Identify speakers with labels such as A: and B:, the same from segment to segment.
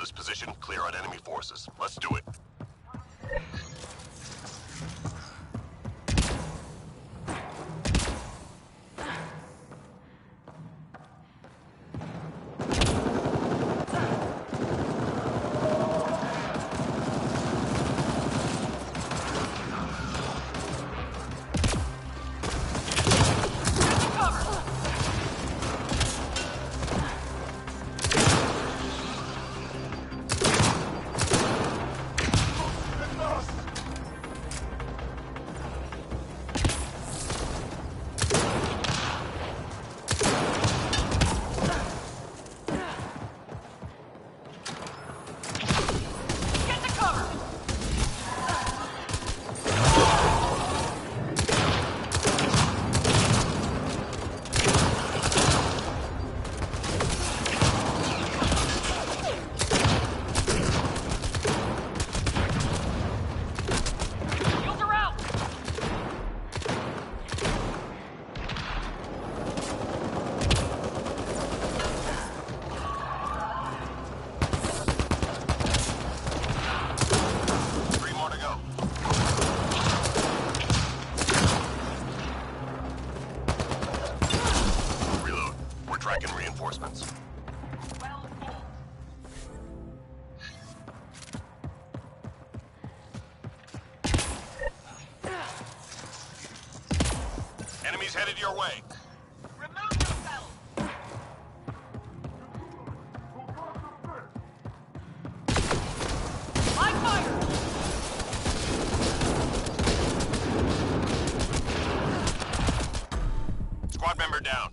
A: this position, clear out enemy forces. Let's do it. Tracking reinforcements. Enemies headed your way.
B: Remove yourself! Live fire!
A: Squad member down.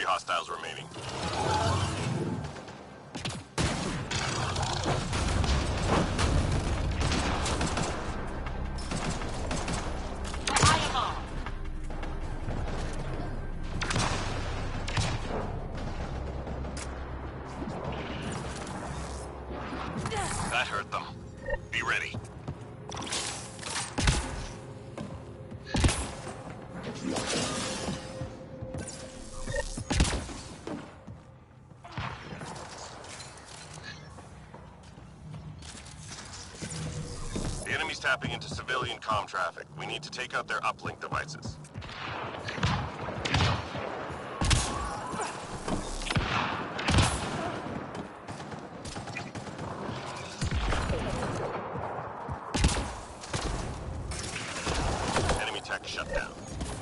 A: Hostiles remaining. That hurt them. Be ready. The enemy's tapping into civilian comm traffic. We need to take out their uplink devices. Enemy tech shut down.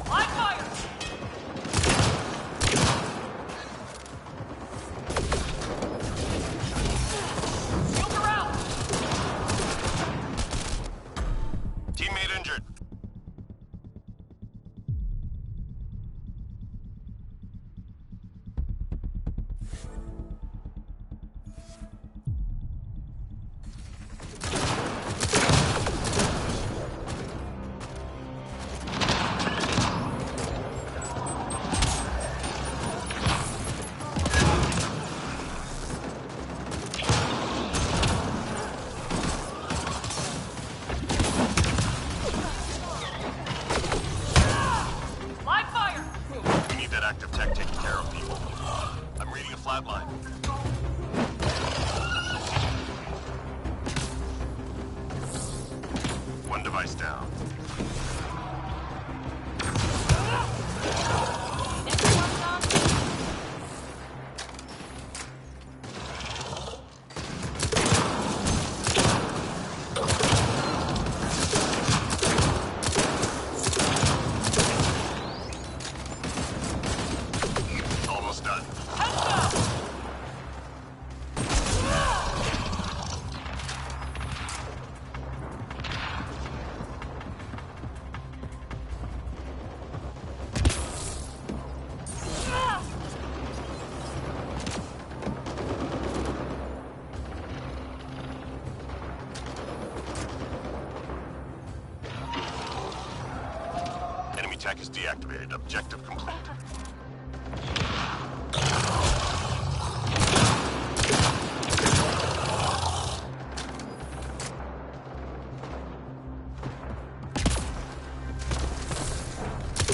B: Live fire!
A: Teammate injured. attack is deactivated. Objective complete.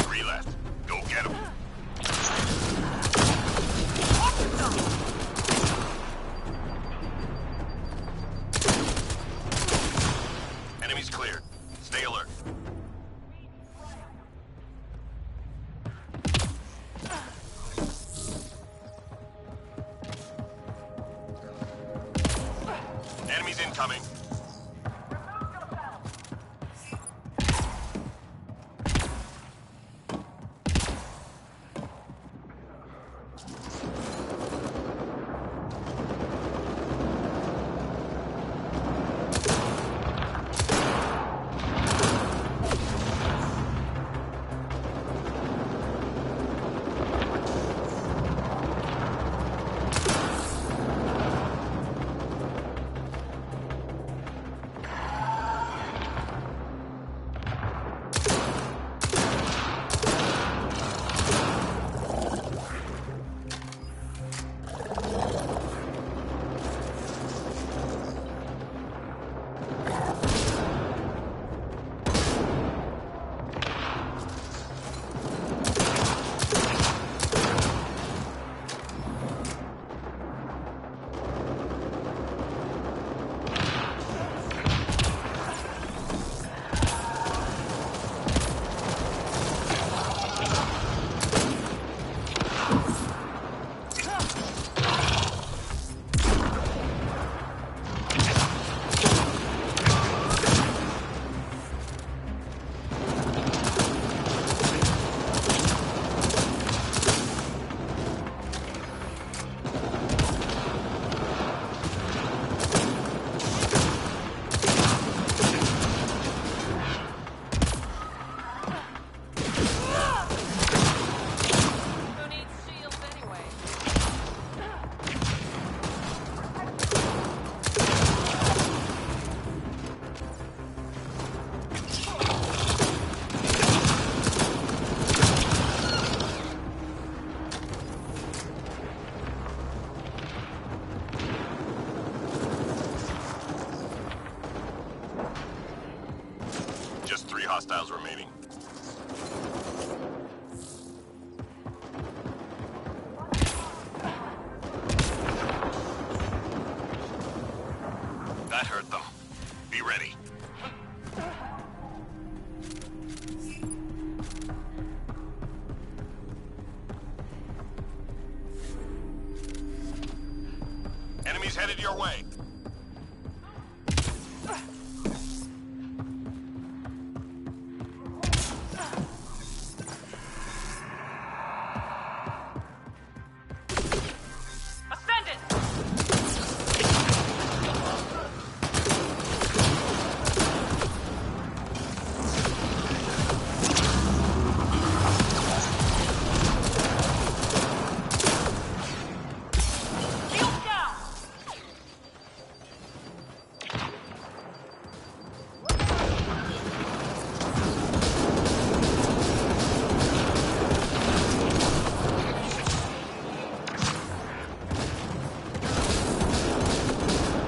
A: Three left. Go get them. Enemies cleared. Stay alert. Enemies incoming.
B: Who needs shields anyway?
A: Just 3 hostiles remaining. That hurt them. Be ready. Enemies headed your way.
B: Ascendant! Shield down!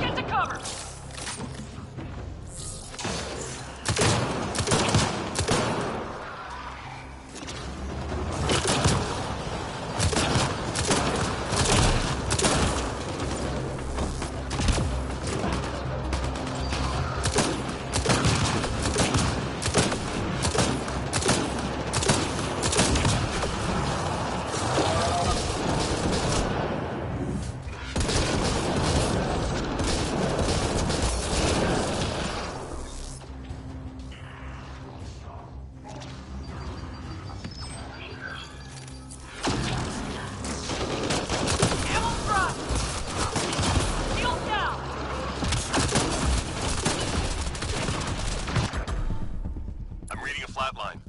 B: Get to cover! Ammo front! Shield down!
A: I'm reading a flatline.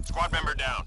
A: Squad member down.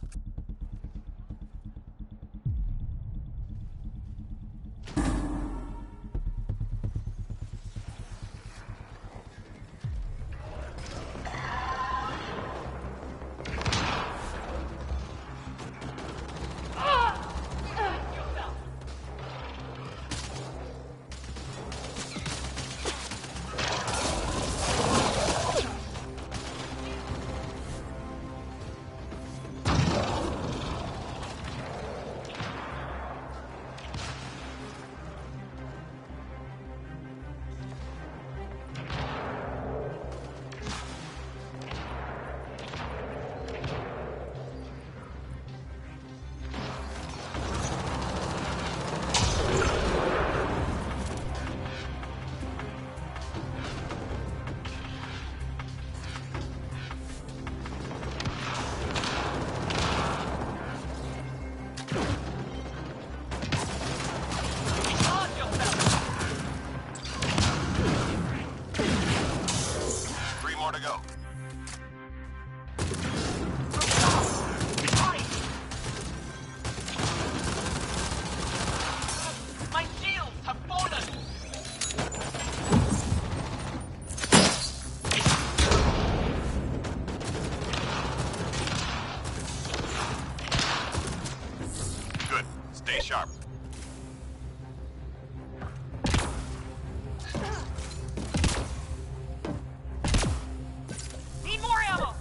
A: Stay sharp.
B: Need more ammo.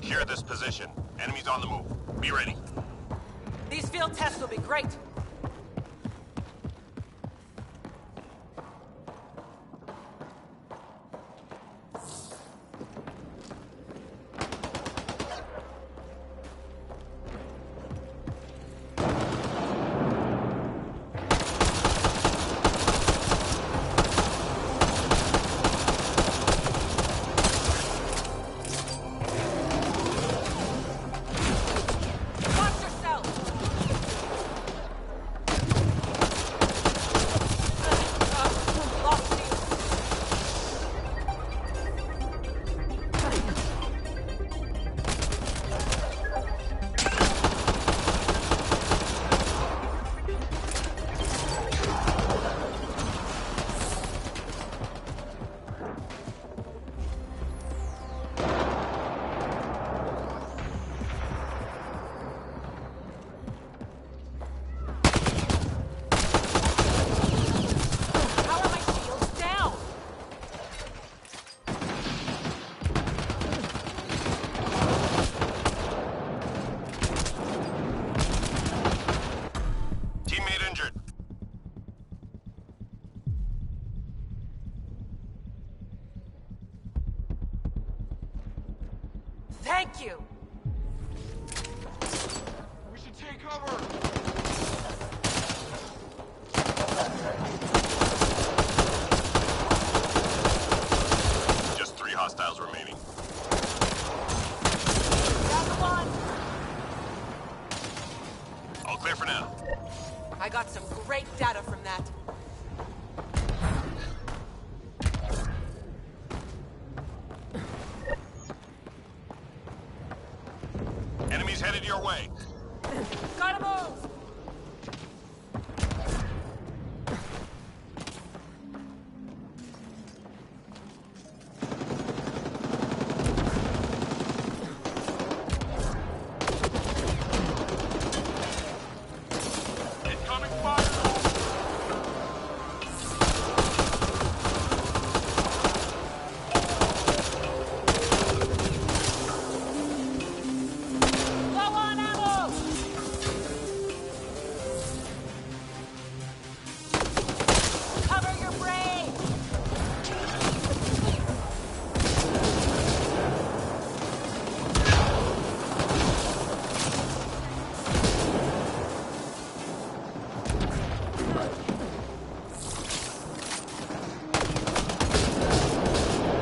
A: Secure this position. Enemies on the move. Be ready.
B: These field tests will be great. Thank you!
C: We should take cover!
A: Just 3 hostiles remaining.
B: Down the one!
A: All clear for now.
B: I got some great data from that.
A: Enemies headed your way.
B: Gotta move!
C: Incoming fire!
B: Low on ammo! Cover your brain!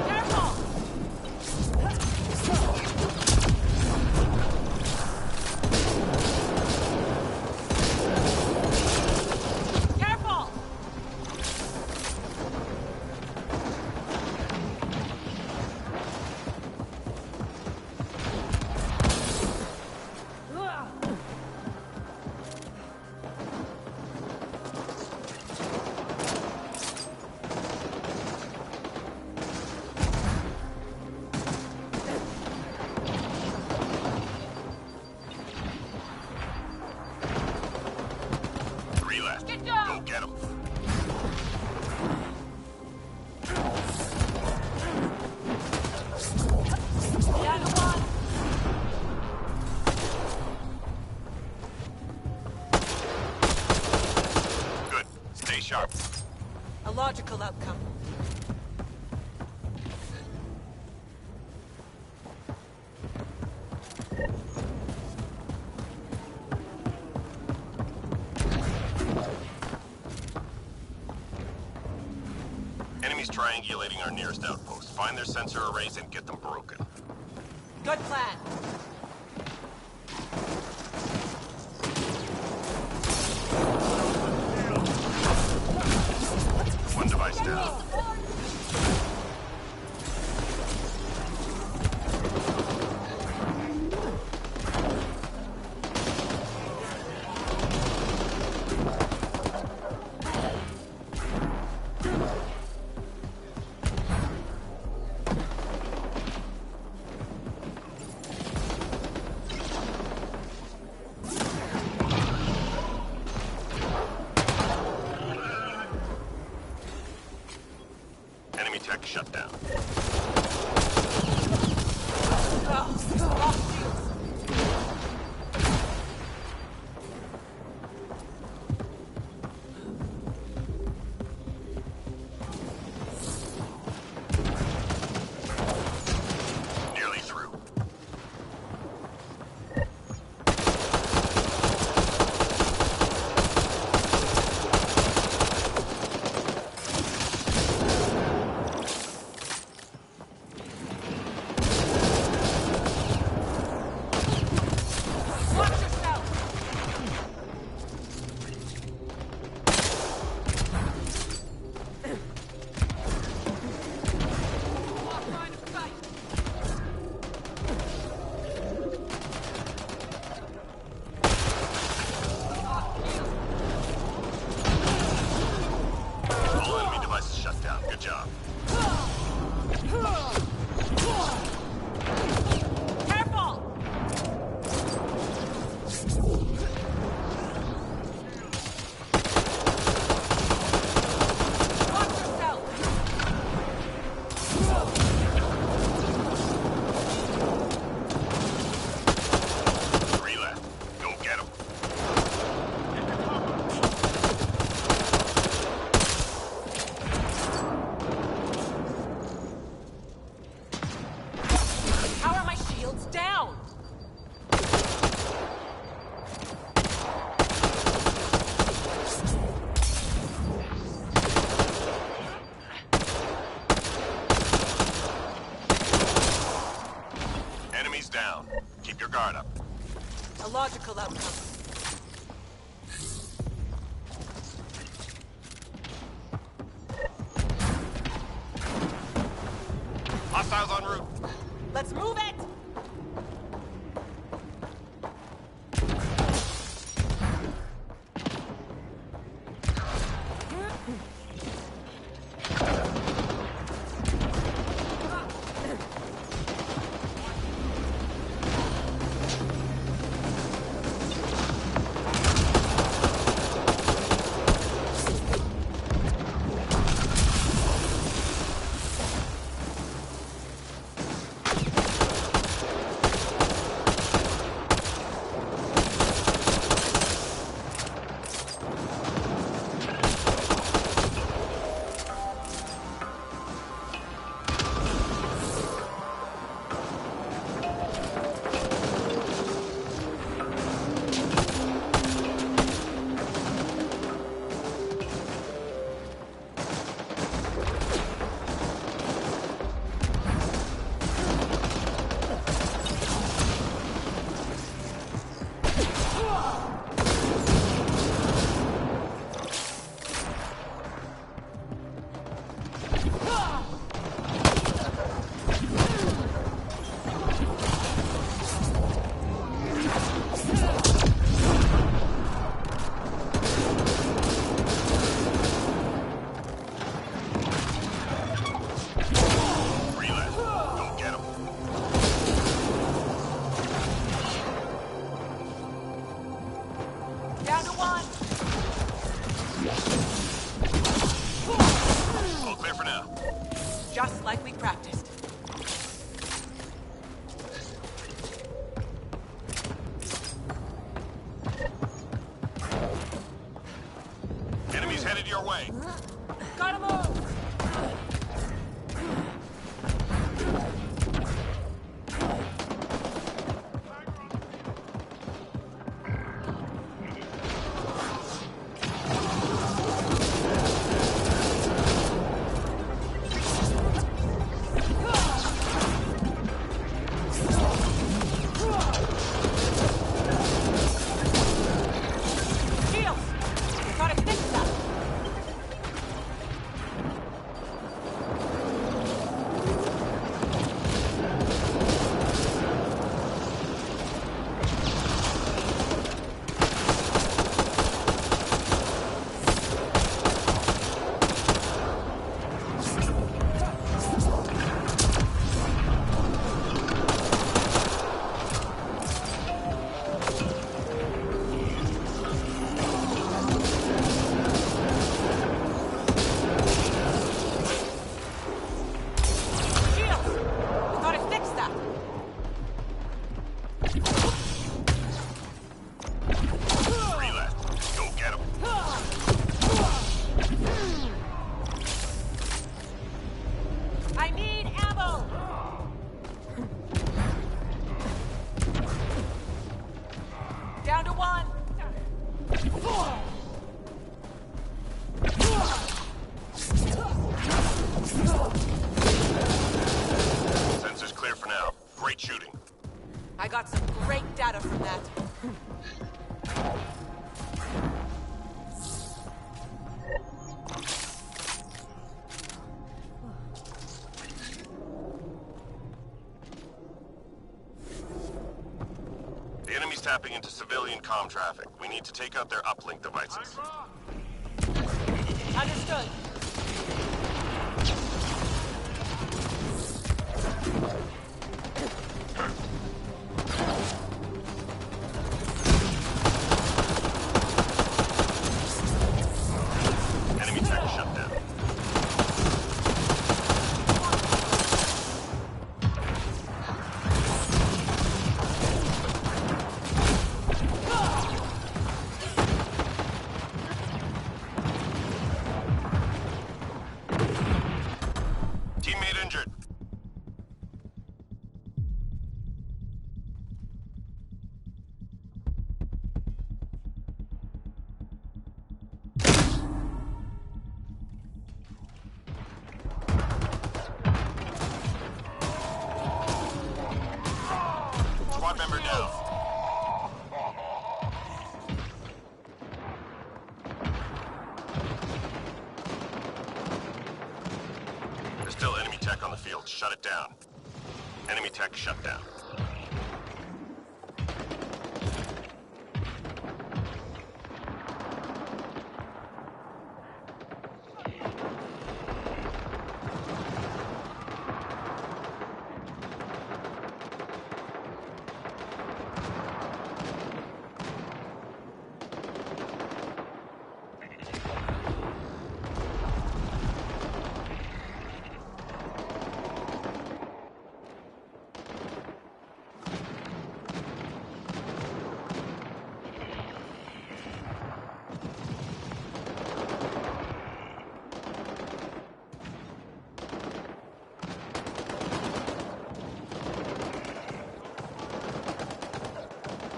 B: Careful! Careful!
A: Three left.
B: Get down!
A: Go get them.
B: Down to one!
A: Good. Stay sharp.
B: A logical outcome.
A: Enemies triangulating our nearest outpost. Find their sensor arrays and get them broken.
B: Good plan.
A: One device down. Enemy tech shut down.
B: Oh,
A: startup.
B: A logical outcome.
A: Hostiles en route.
B: Let's move it! Down to one!
A: All clear for now.
B: Just like we practiced.
A: Enemies headed your way.
B: Gotta move! Down to one!
A: Sensors clear for now. Great shooting.
B: I got some great data from that.
A: The enemy's tapping into civilian comm traffic. We need to take out their uplink devices.
B: Understood.
A: Enemy tech shut down. member down. There's still enemy tech on the field. Shut it down. Enemy tech shut down.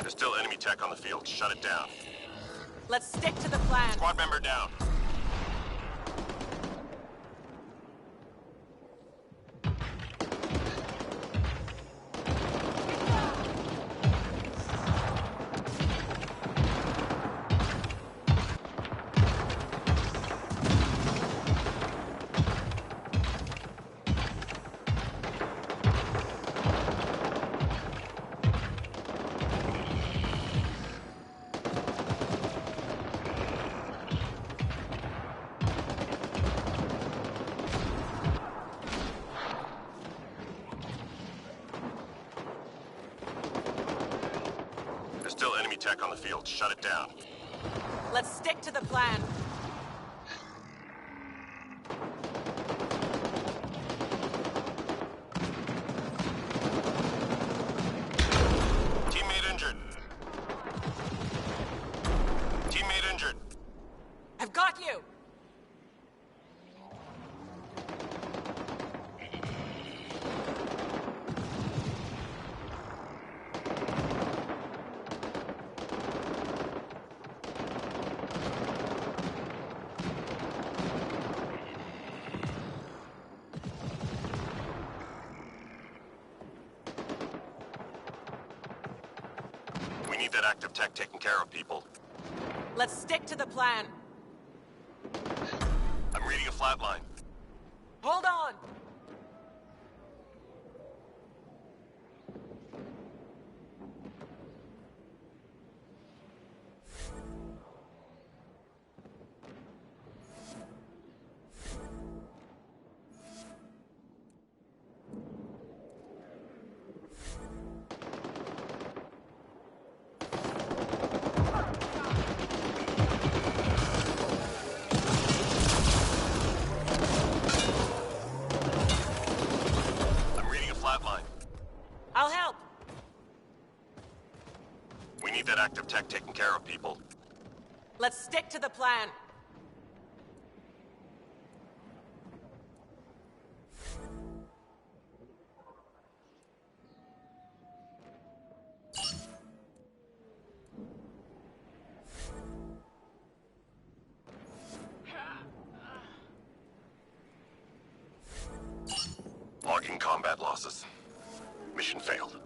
A: There's still enemy tech on the field. Shut it down.
B: Let's stick to the plan.
A: Squad member down. There's still enemy tech on the field. Shut it down.
B: Let's stick to the plan.
A: Teammate injured. Teammate injured.
B: I've got you.
A: We need that active tech taking care of people.
B: Let's stick to the plan.
A: I'm reading a flatline.
B: Hold on.
A: I'm reading a flatline.
B: I'll help.
A: We need that active tech taking care of people.
B: Let's stick to the plan.
A: Logging combat losses. Mission failed.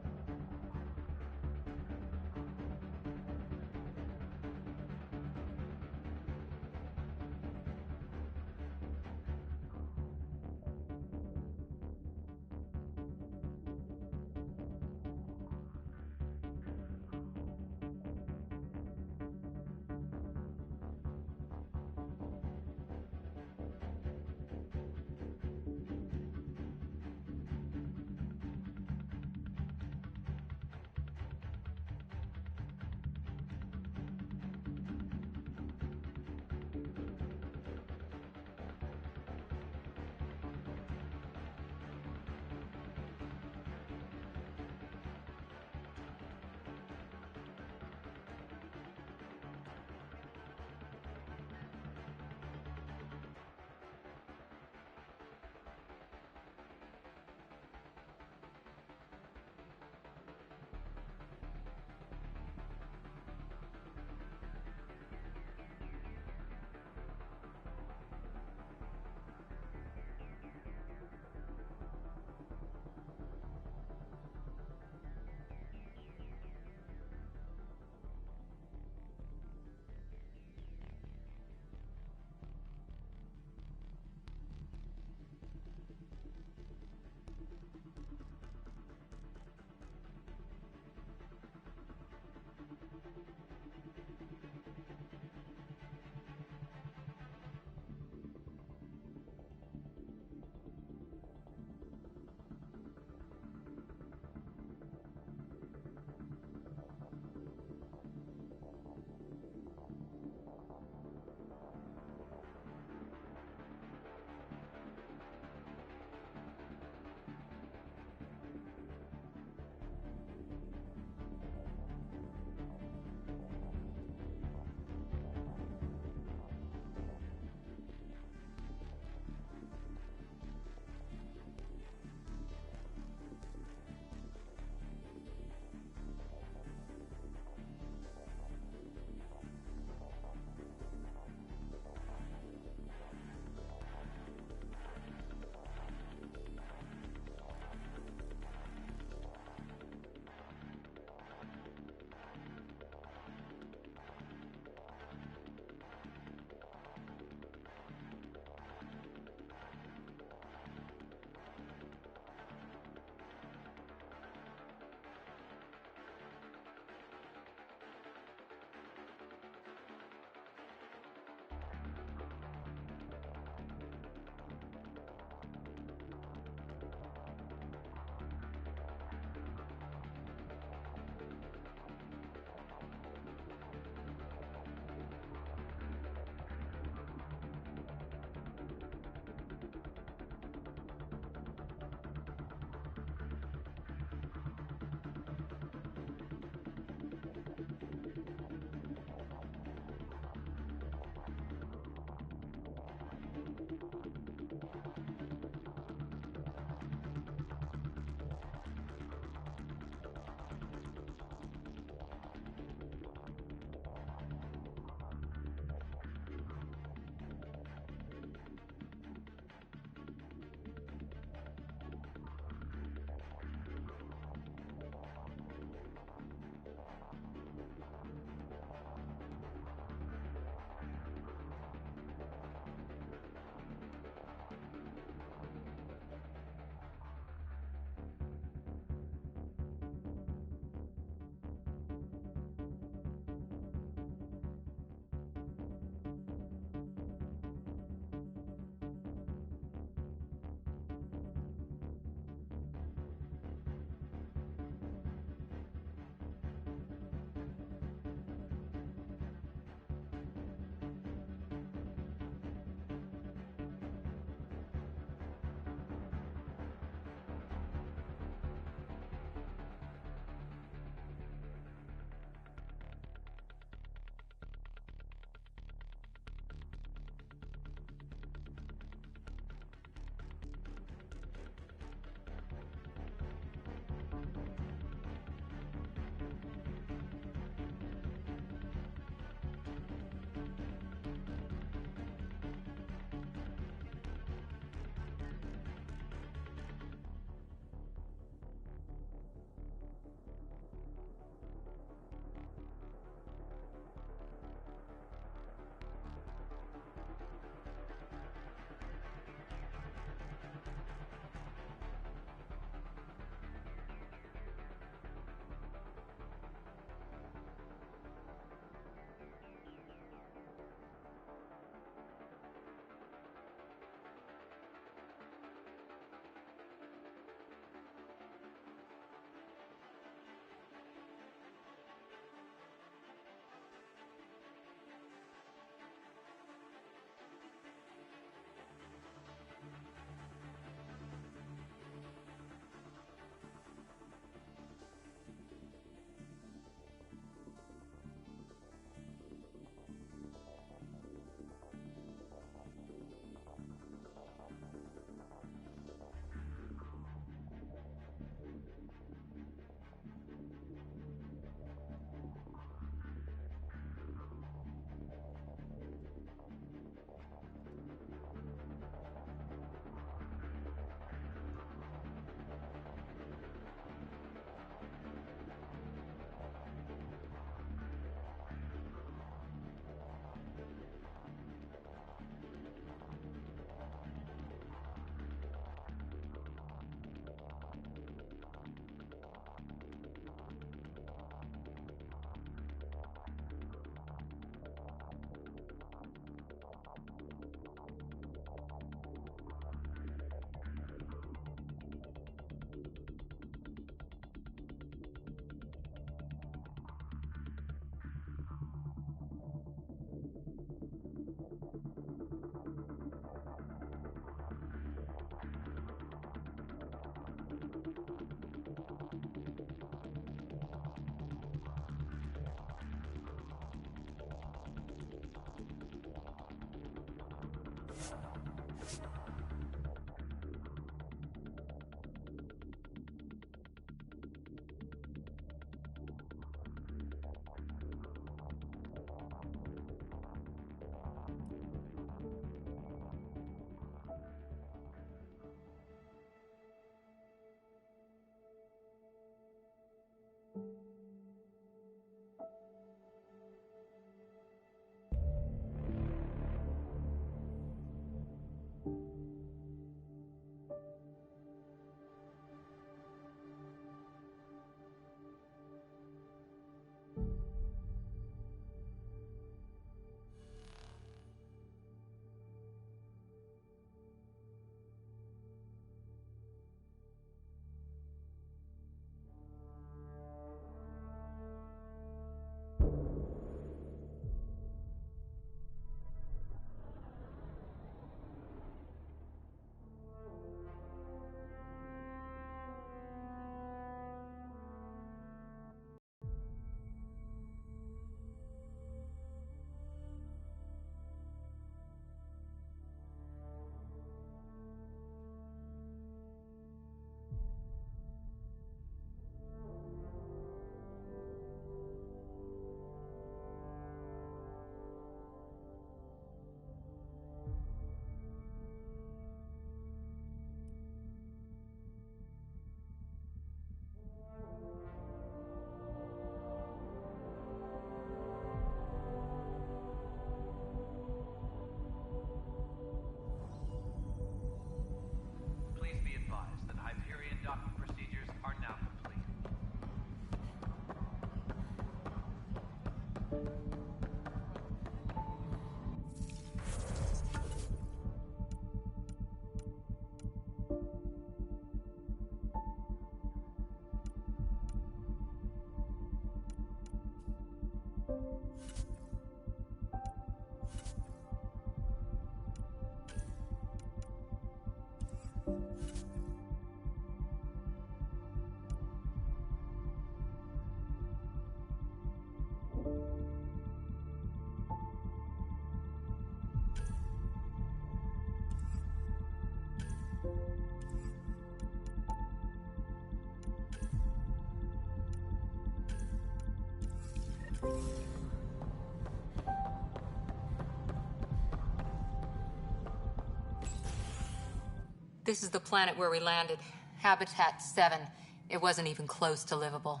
D: This is the planet where we landed. Habitat 7. It wasn't even close to livable.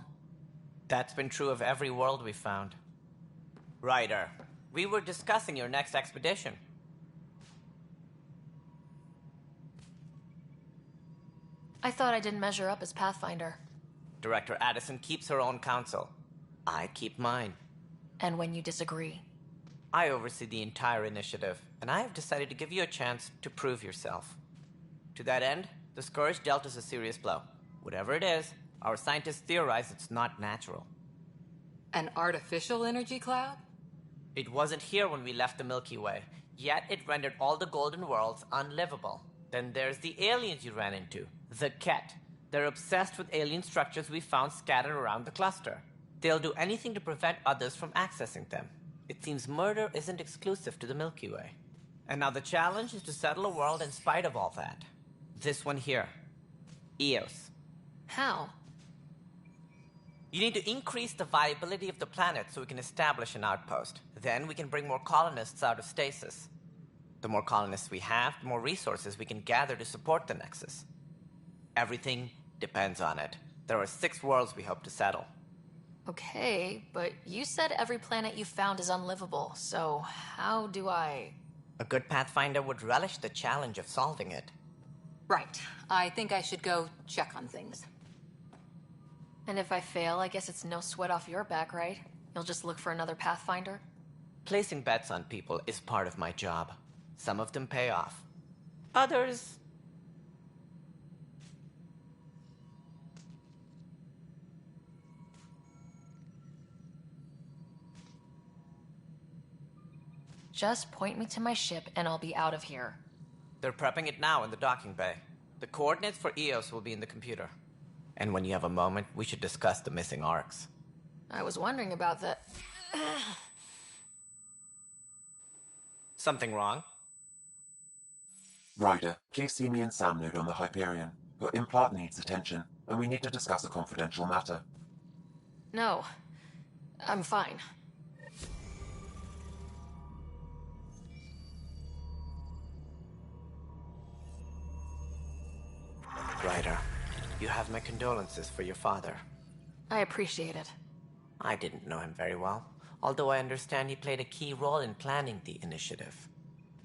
E: That's been true of every world we've found. Ryder, we were discussing your next expedition.
F: I thought I didn't measure up as Pathfinder.
E: Director Addison keeps her own counsel. I keep mine.
F: And when you disagree?
E: I oversee the entire initiative, and I have decided to give you a chance to prove yourself. To that end, the Scourge dealt us a serious blow. Whatever it is, our scientists theorize it's not natural.
D: An artificial energy cloud?
E: It wasn't here when we left the Milky Way, yet it rendered all the golden worlds unlivable. Then there's the aliens you ran into, the Ket. They're obsessed with alien structures we found scattered around the cluster. They'll do anything to prevent others from accessing them. It seems murder isn't exclusive to the Milky Way. And now the challenge is to settle a world in spite of all that. This one here. Eos.
F: How?
E: You need to increase the viability of the planet so we can establish an outpost. Then we can bring more colonists out of stasis. The more colonists we have, the more resources we can gather to support the Nexus. Everything depends on it. There are 6 worlds we hope to settle.
F: Okay, but you said every planet you found is unlivable, so how do I...
E: A good Pathfinder would relish the challenge of solving it.
D: Right. I think I should go check on things.
F: And if I fail, I guess it's no sweat off your back, right? You'll just look for another Pathfinder?
E: Placing bets on people is part of my job. Some of them pay off. Others...
F: Just point me to my ship and I'll be out of here.
E: They're prepping it now in the docking bay. The coordinates for Eos will be in the computer. And when you have a moment, we should discuss the missing arcs.
F: I was wondering about that.
E: Something wrong?
G: Ryder, please see me and Sam node on the Hyperion. Your implant needs attention, and we need to discuss a confidential matter.
F: No, I'm fine.
E: Ryder, you have my condolences for your father.
F: I appreciate it.
E: I didn't know him very well, although I understand he played a key role in planning the initiative.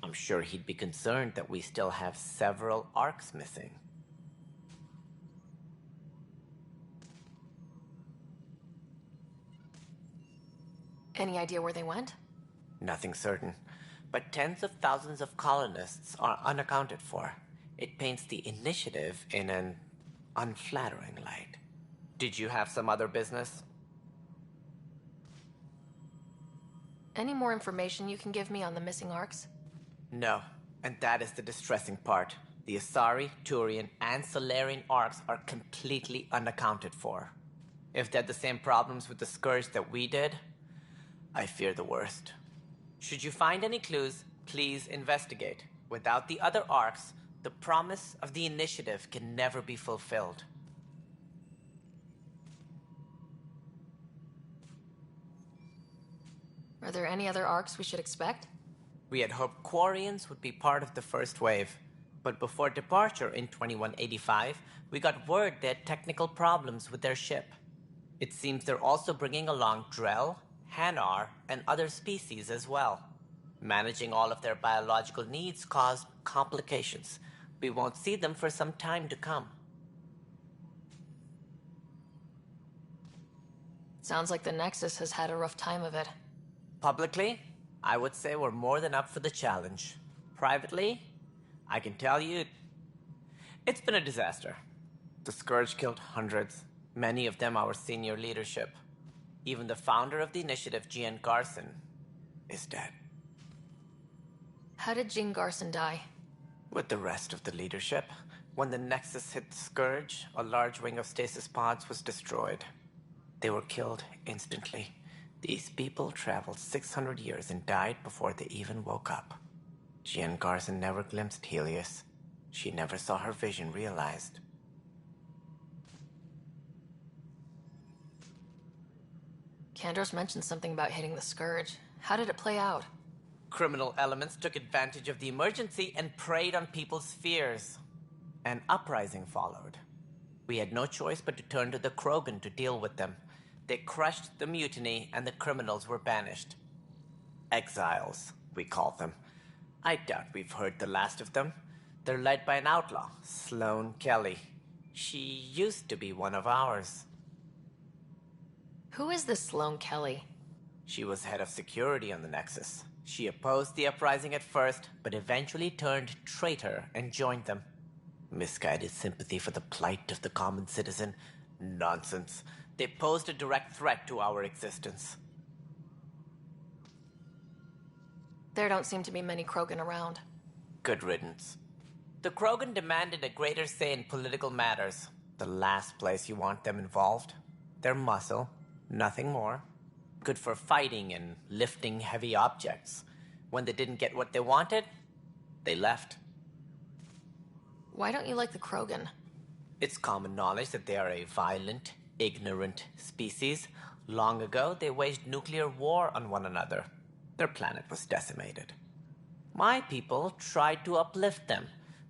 E: I'm sure he'd be concerned that we still have several arcs missing.
F: Any idea where they went?
E: Nothing certain, but tens of thousands of colonists are unaccounted for. It paints the initiative in an unflattering light. Did you have some other business?
F: Any more information you can give me on the missing arcs?
E: No, and that is the distressing part. The Asari, Turian, and Solarian arcs are completely unaccounted for. If they had the same problems with the Scourge that we did, I fear the worst. Should you find any clues, please investigate. Without the other arcs, the promise of the initiative can never be fulfilled.
F: Are there any other arcs we should expect?
E: We had hoped Quarians would be part of the first wave, but before departure in 2185, we got word they had technical problems with their ship. It seems they're also bringing along Drell, Hanar, and other species as well. Managing all of their biological needs caused complications. We won't see them for some time to come.
F: Sounds like the Nexus has had a rough time of it.
E: Publicly, I would say we're more than up for the challenge. Privately, I can tell you, it's been a disaster. The Scourge killed hundreds, many of them our senior leadership. Even the founder of the initiative, Gian Garson, is dead.
F: How did Jean Garson die?
E: With the rest of the leadership, when the Nexus hit the Scourge, a large wing of stasis pods was destroyed. They were killed instantly. These people traveled 600 years and died before they even woke up. Jean Garson never glimpsed Helios. She never saw her vision realized.
F: Kandros mentioned something about hitting the Scourge. How did it play out?
E: Criminal elements took advantage of the emergency and preyed on people's fears. An uprising followed. We had no choice but to turn to the Krogan to deal with them. They crushed the mutiny and the criminals were banished. Exiles, we call them. I doubt we've heard the last of them. They're led by an outlaw, Sloane Kelly. She used to be one of ours.
F: Who is this Sloane Kelly?
E: She was head of security on the Nexus. She opposed the uprising at first, but eventually turned traitor and joined them. Misguided sympathy for the plight of the common citizen? Nonsense. They posed a direct threat to our existence.
F: There don't seem to be many Krogan around.
E: Good riddance. The Krogan demanded a greater say in political matters. The last place you want them involved. They're muscle, nothing more. Good for fighting and lifting heavy objects. When they didn't get what they wanted, they left.
F: Why don't you like the Krogan?
E: It's common knowledge that they are a violent, ignorant species. Long ago, they waged nuclear war on one another. Their planet was decimated. My people tried to uplift them,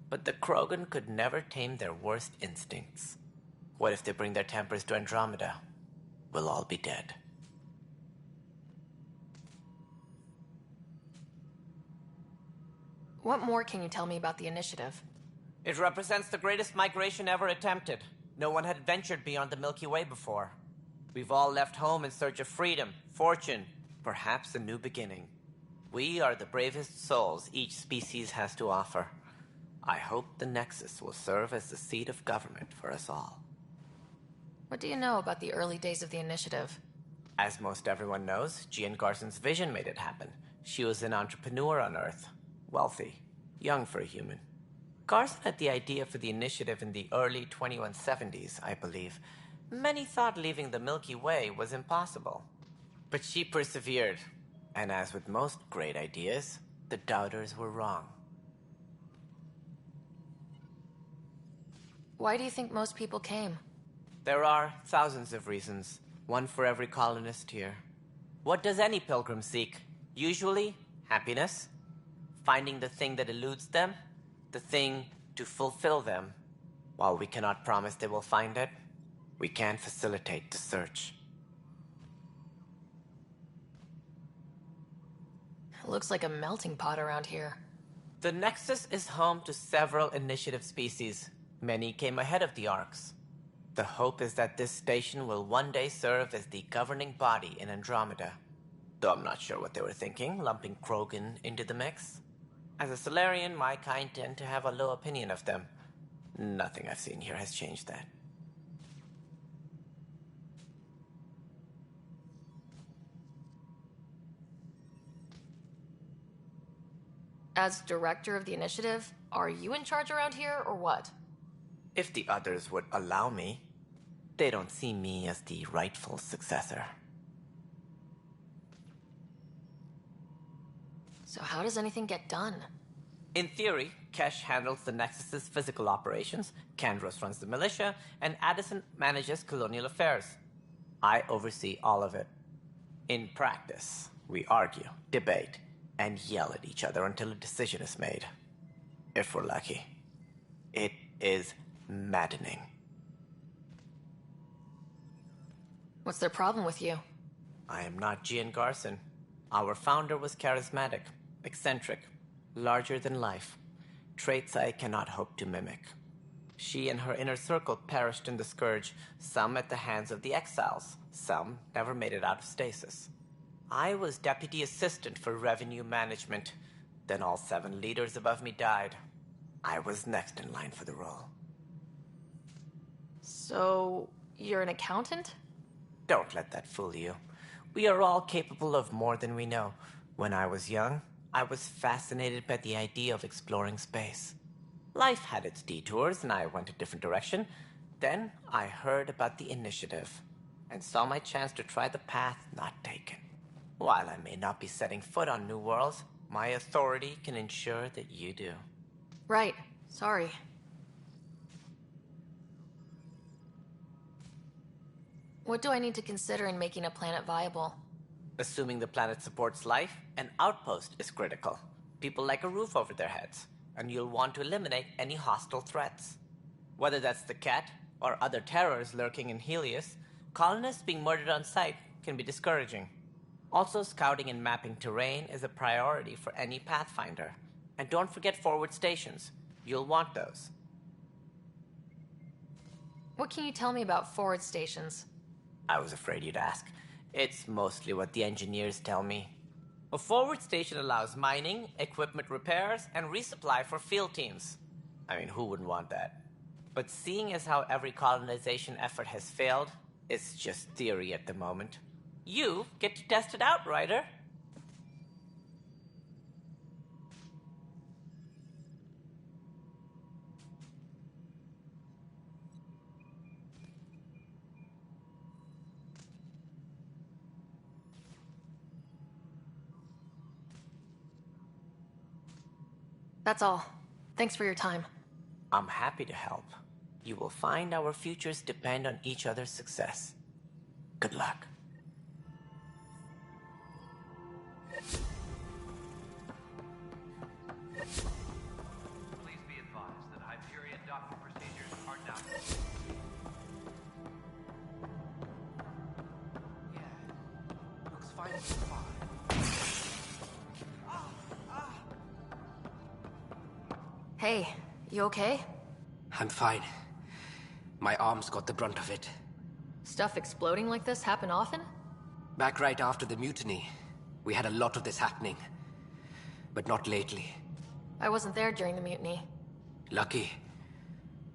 E: but the Krogan could never tame their worst instincts. What if they bring their tempers to Andromeda? We'll all be dead.
F: What more can you tell me about the Initiative?
E: It represents the greatest migration ever attempted. No one had ventured beyond the Milky Way before. We've all left home in search of freedom, fortune, perhaps a new beginning. We are the bravest souls each species has to offer. I hope the Nexus will serve as the seat of government for us all.
F: What do you know about the early days of the Initiative?
E: As most everyone knows, Jean Garson's vision made it happen. She was an entrepreneur on Earth. Wealthy. Young for a human. Garson had the idea for the Initiative in the early 2170s, I believe. Many thought leaving the Milky Way was impossible. But she persevered. And as with most great ideas, the doubters were wrong.
F: Why do you think most people came?
E: There are thousands of reasons, one for every colonist here. What does any pilgrim seek? Usually, happiness. Finding the thing that eludes them, the thing to fulfill them. While we cannot promise they will find it, we can facilitate the search.
F: It looks like a melting pot around here.
E: The Nexus is home to several Initiative species. Many came ahead of the Arks. The hope is that this station will one day serve as the governing body in Andromeda. Though I'm not sure what they were thinking, lumping Krogan into the mix. As a Solarian, my kind tend to have a low opinion of them. Nothing I've seen here has changed that.
F: As director of the Initiative, are you in charge around here, or what?
E: If the others would allow me, they don't see me as the rightful successor.
F: So how does anything get done?
E: In theory, Kesh handles the Nexus's physical operations, Kandros runs the militia, and Addison manages colonial affairs. I oversee all of it. In practice, we argue, debate, and yell at each other until a decision is made. If we're lucky. It is maddening.
F: What's their problem with you?
E: I am not Jean Garson. Our founder was charismatic, eccentric, larger than life. Traits I cannot hope to mimic. She and her inner circle perished in the Scourge, some at the hands of the Exiles, some never made it out of stasis. I was deputy assistant for revenue management. Then all 7 leaders above me died. I was next in line for the role.
F: So, you're an accountant?
E: Don't let that fool you. We are all capable of more than we know. When I was young, I was fascinated by the idea of exploring space. Life had its detours, and I went a different direction. Then I heard about the Initiative, and saw my chance to try the path not taken. While I may not be setting foot on new worlds, my authority can ensure that you do.
F: Right. Sorry. What do I need to consider in making a planet viable?
E: Assuming the planet supports life, an outpost is critical. People like a roof over their heads, and you'll want to eliminate any hostile threats. Whether that's the Cat or other terrors lurking in Helios, colonists being murdered on sight can be discouraging. Also, scouting and mapping terrain is a priority for any Pathfinder. And don't forget forward stations. You'll want those.
F: What can you tell me about forward stations?
E: I was afraid you'd ask. It's mostly what the engineers tell me. A forward station allows mining, equipment repairs, and resupply for field teams. I mean, who wouldn't want that? But seeing as how every colonization effort has failed, it's just theory at the moment. You get to test it out, Ryder.
F: That's all. Thanks for your time.
E: I'm happy to help. You will find our futures depend on each other's success. Good luck.
H: Please be advised that Hyperion docking procedures are now... Yeah, looks fine so far.
F: Hey, you okay?
I: I'm fine. My arms got the brunt of it.
F: Stuff exploding like this happen often?
I: Back right after the mutiny, we had a lot of this happening. But not lately.
F: I wasn't there during the mutiny.
I: Lucky.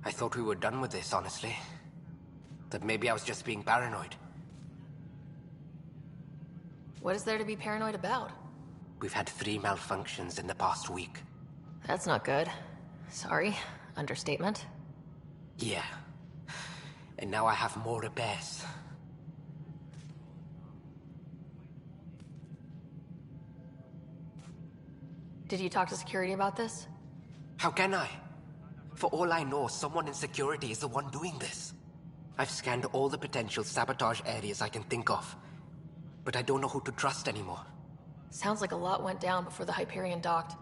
I: I thought we were done with this, honestly. That maybe I was just being paranoid.
F: What is there to be paranoid about?
I: We've had 3 malfunctions in the past week.
F: That's not good. Sorry. Understatement.
I: Yeah. And now I have more repairs.
F: Did you talk to security about this?
I: How can I? For all I know, someone in security is the one doing this. I've scanned all the potential sabotage areas I can think of. But I don't know who to trust anymore.
F: Sounds like a lot went down before the Hyperion docked.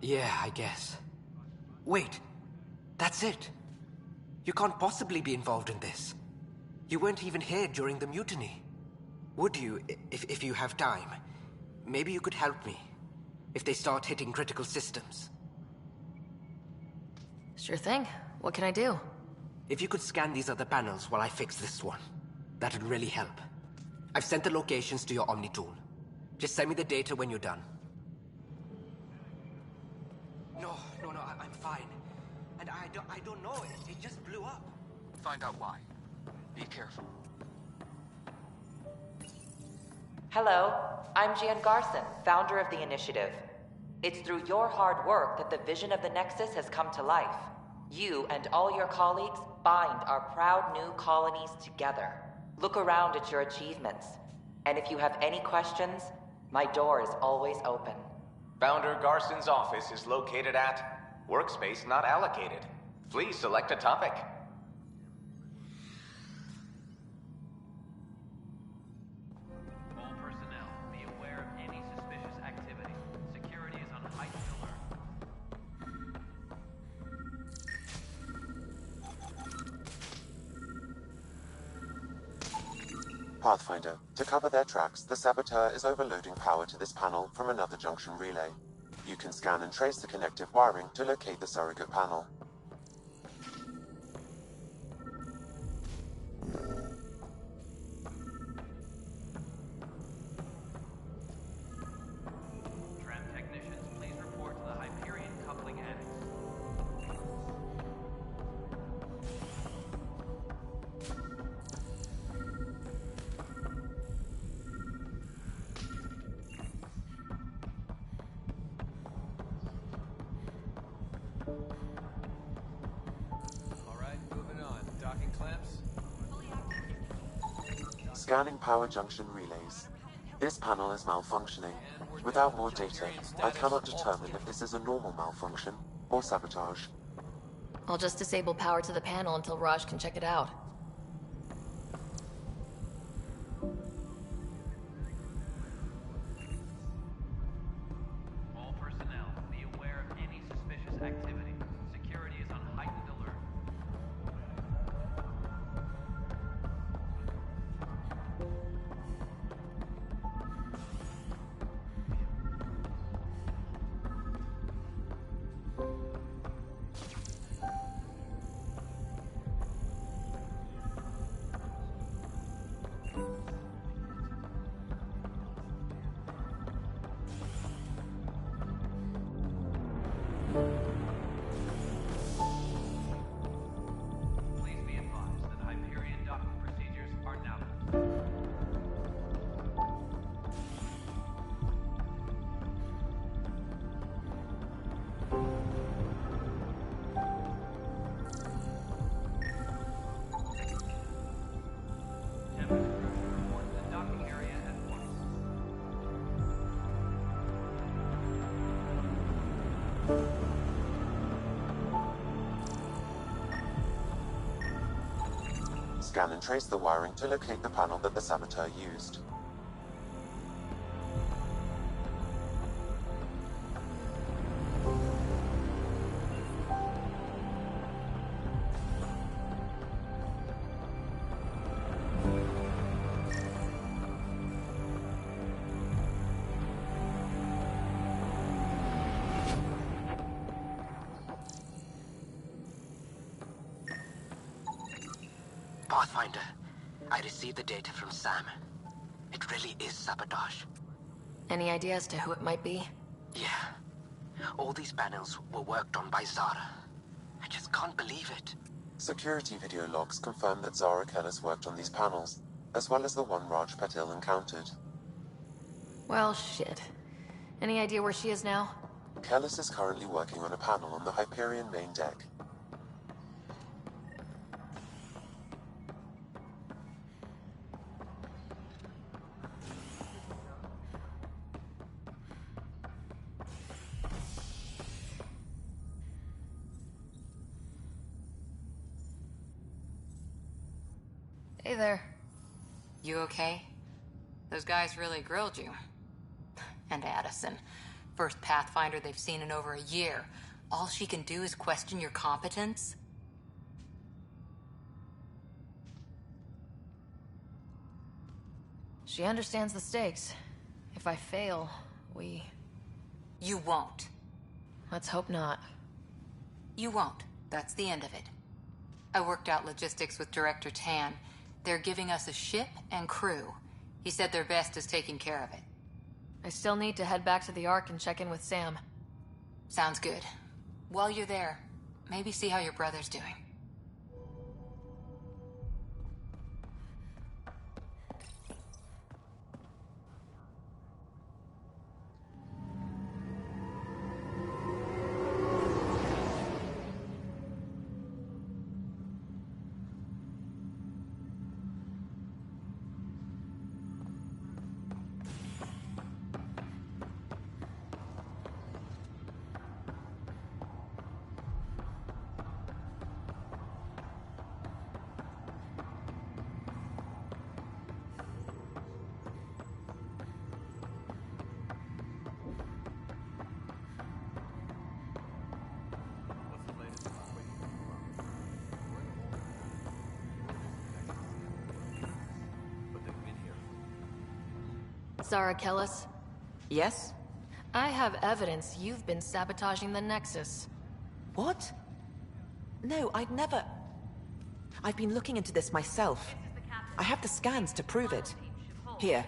I: Yeah, I guess. Wait. That's it. You can't possibly be involved in this. You weren't even here during the mutiny. Would you, if you have time? Maybe you could help me. If they start hitting critical systems.
F: Sure thing. What can I do?
I: If you could scan these other panels while I fix this one, that'd really help. I've sent the locations to your Omni tool. Just send me the data when you're done. No, I'm fine. And I don't know, it just blew up.
C: Find out why. Be careful.
J: Hello, I'm Gian Garson, founder of the Initiative. It's through your hard work that the vision of the Nexus has come to life. You and all your colleagues bind our proud new colonies together. Look around at your achievements. And if you have any questions, my door is always open.
H: Founder Garson's office is located at Workspace Not Allocated. Please select a topic. All personnel, be aware of any suspicious activity. Security is on heightened alert.
G: Pathfinder, to cover their tracks, the saboteur is overloading power to this panel from another junction relay. You can scan and trace the connective wiring to locate the surrogate panel.
H: Tram technicians, please report to the Hyperion coupling annex. All right, moving on. Docking clamps.
G: Scanning power junction relays. This panel is malfunctioning. Without more data, I cannot determine if this is a normal malfunction or sabotage.
F: I'll just disable power to the panel until Raj can check it out.
H: Please be advised that Hyperion docking procedures are now. Tempest crew, report to the docking area at once.
G: Scan and trace the wiring to locate the panel that the saboteur used.
I: Pathfinder, I received the data from Sam. It really is sabotage.
F: Any idea as to who it might be?
I: Yeah. All these panels were worked on by Zara. I just can't believe it.
G: Security video logs confirm that Zara Kellis worked on these panels, as well as the one Raj Patil encountered.
F: Well, shit. Any idea where she is now?
G: Kellis is currently working on a panel on the Hyperion main deck.
F: Hey there.
D: You okay? Those guys really grilled you. And Addison. First Pathfinder they've seen in over a year. All she can do is question your competence?
F: She understands the stakes. If I fail, we...
D: You won't.
F: Let's hope not.
D: You won't. That's the end of it. I worked out logistics with Director Tan. They're giving us a ship and crew. He said their best is taking care of it.
F: I still need to head back to the Ark and check in with Sam.
D: Sounds good. While you're there, maybe see how your brother's doing.
F: Zara Kellis,
B: Yes?
F: I have evidence you've been sabotaging the Nexus.
B: What? No, I'd never... I've been looking into this myself. I have the scans to prove it. Here.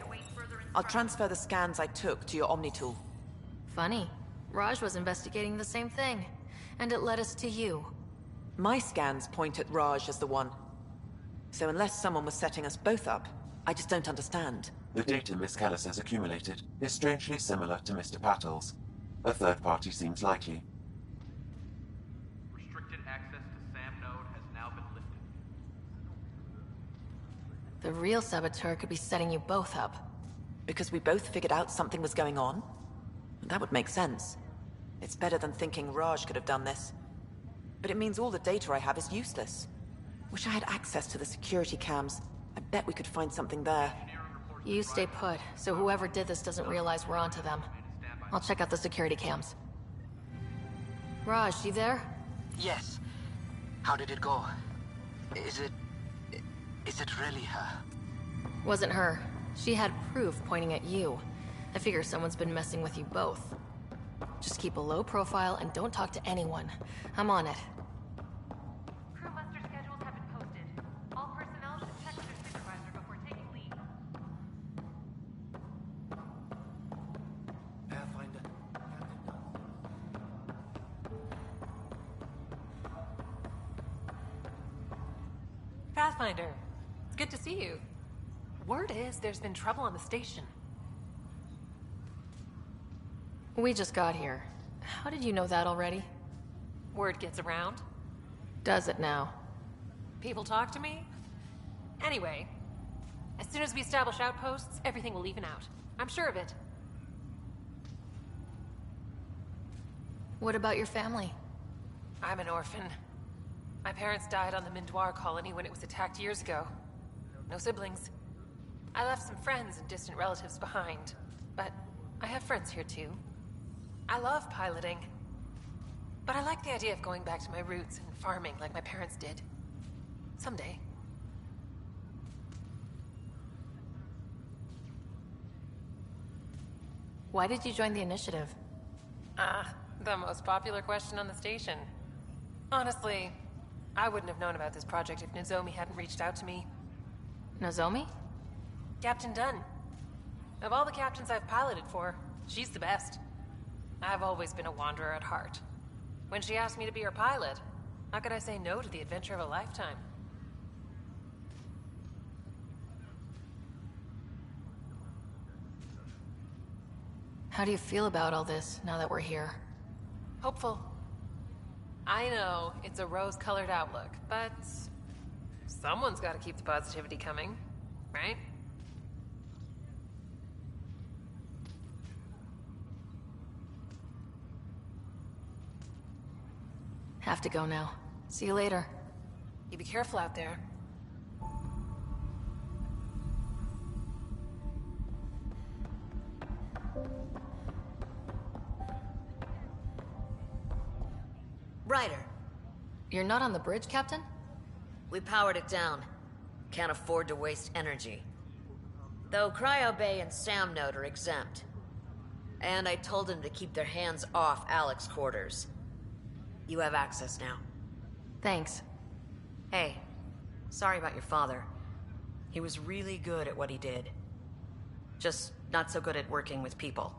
B: I'll transfer the scans I took to your Omni tool.
F: Funny. Raj was investigating the same thing, and it led us to you.
B: My scans point at Raj as the one. So unless someone was setting us both up, I just don't understand.
G: The data Miss Kellis has accumulated is strangely similar to Mr. Patil's. A third party seems likely.
H: Restricted access to SAM node has now been lifted.
F: The real saboteur could be setting you both up.
B: Because we both figured out something was going on? That would make sense. It's better than thinking Raj could have done this. But it means all the data I have is useless. Wish I had access to the security cams. I bet we could find something there.
F: You stay put, so whoever did this doesn't realize we're onto them. I'll check out the security cams. Raj, you there?
I: Yes. How did it go? Is it really her?
F: Wasn't her. She had proof pointing at you. I figure someone's been messing with you both. Just keep a low profile and don't talk to anyone. I'm on it.
K: Crew muster schedules have been posted. All personnel should check with their supervisor before taking leave. Pathfinder. It's good to see you. Word is there's been trouble on the station.
F: We just got here. How did you know that already?
K: Word gets around.
F: Does it now?
K: People talk to me. Anyway, as soon as we establish outposts, everything will even out. I'm sure of it.
F: What about your family?
K: I'm an orphan. My parents died on the Mindoir colony when it was attacked years ago. No siblings. I left some friends and distant relatives behind, but I have friends here too. I love piloting, but I like the idea of going back to my roots and farming like my parents did. Someday.
F: Why did you join the initiative?
K: The most popular question on the station. Honestly, I wouldn't have known about this project if Nozomi hadn't reached out to me.
F: Nozomi?
K: Captain Dunn. Of all the captains I've piloted for, she's the best. I've always been a wanderer at heart. When she asked me to be her pilot, how could I say no to the adventure of a lifetime?
F: How do you feel about all this, now that we're here?
K: Hopeful. I know, it's a rose-colored outlook, but someone's got to keep the positivity coming, right?
F: Have to go now. See you later.
K: You be careful out there.
L: Ryder,
F: You're not on the bridge, Captain?
L: we powered it down. Can't afford to waste energy. Though Cryo Bay and Sam Node are exempt. And I told them to keep their hands off Alec's quarters. You have access now.
F: Thanks.
L: Hey, sorry about your father. He was really good at what he did. Just not so good at working with people.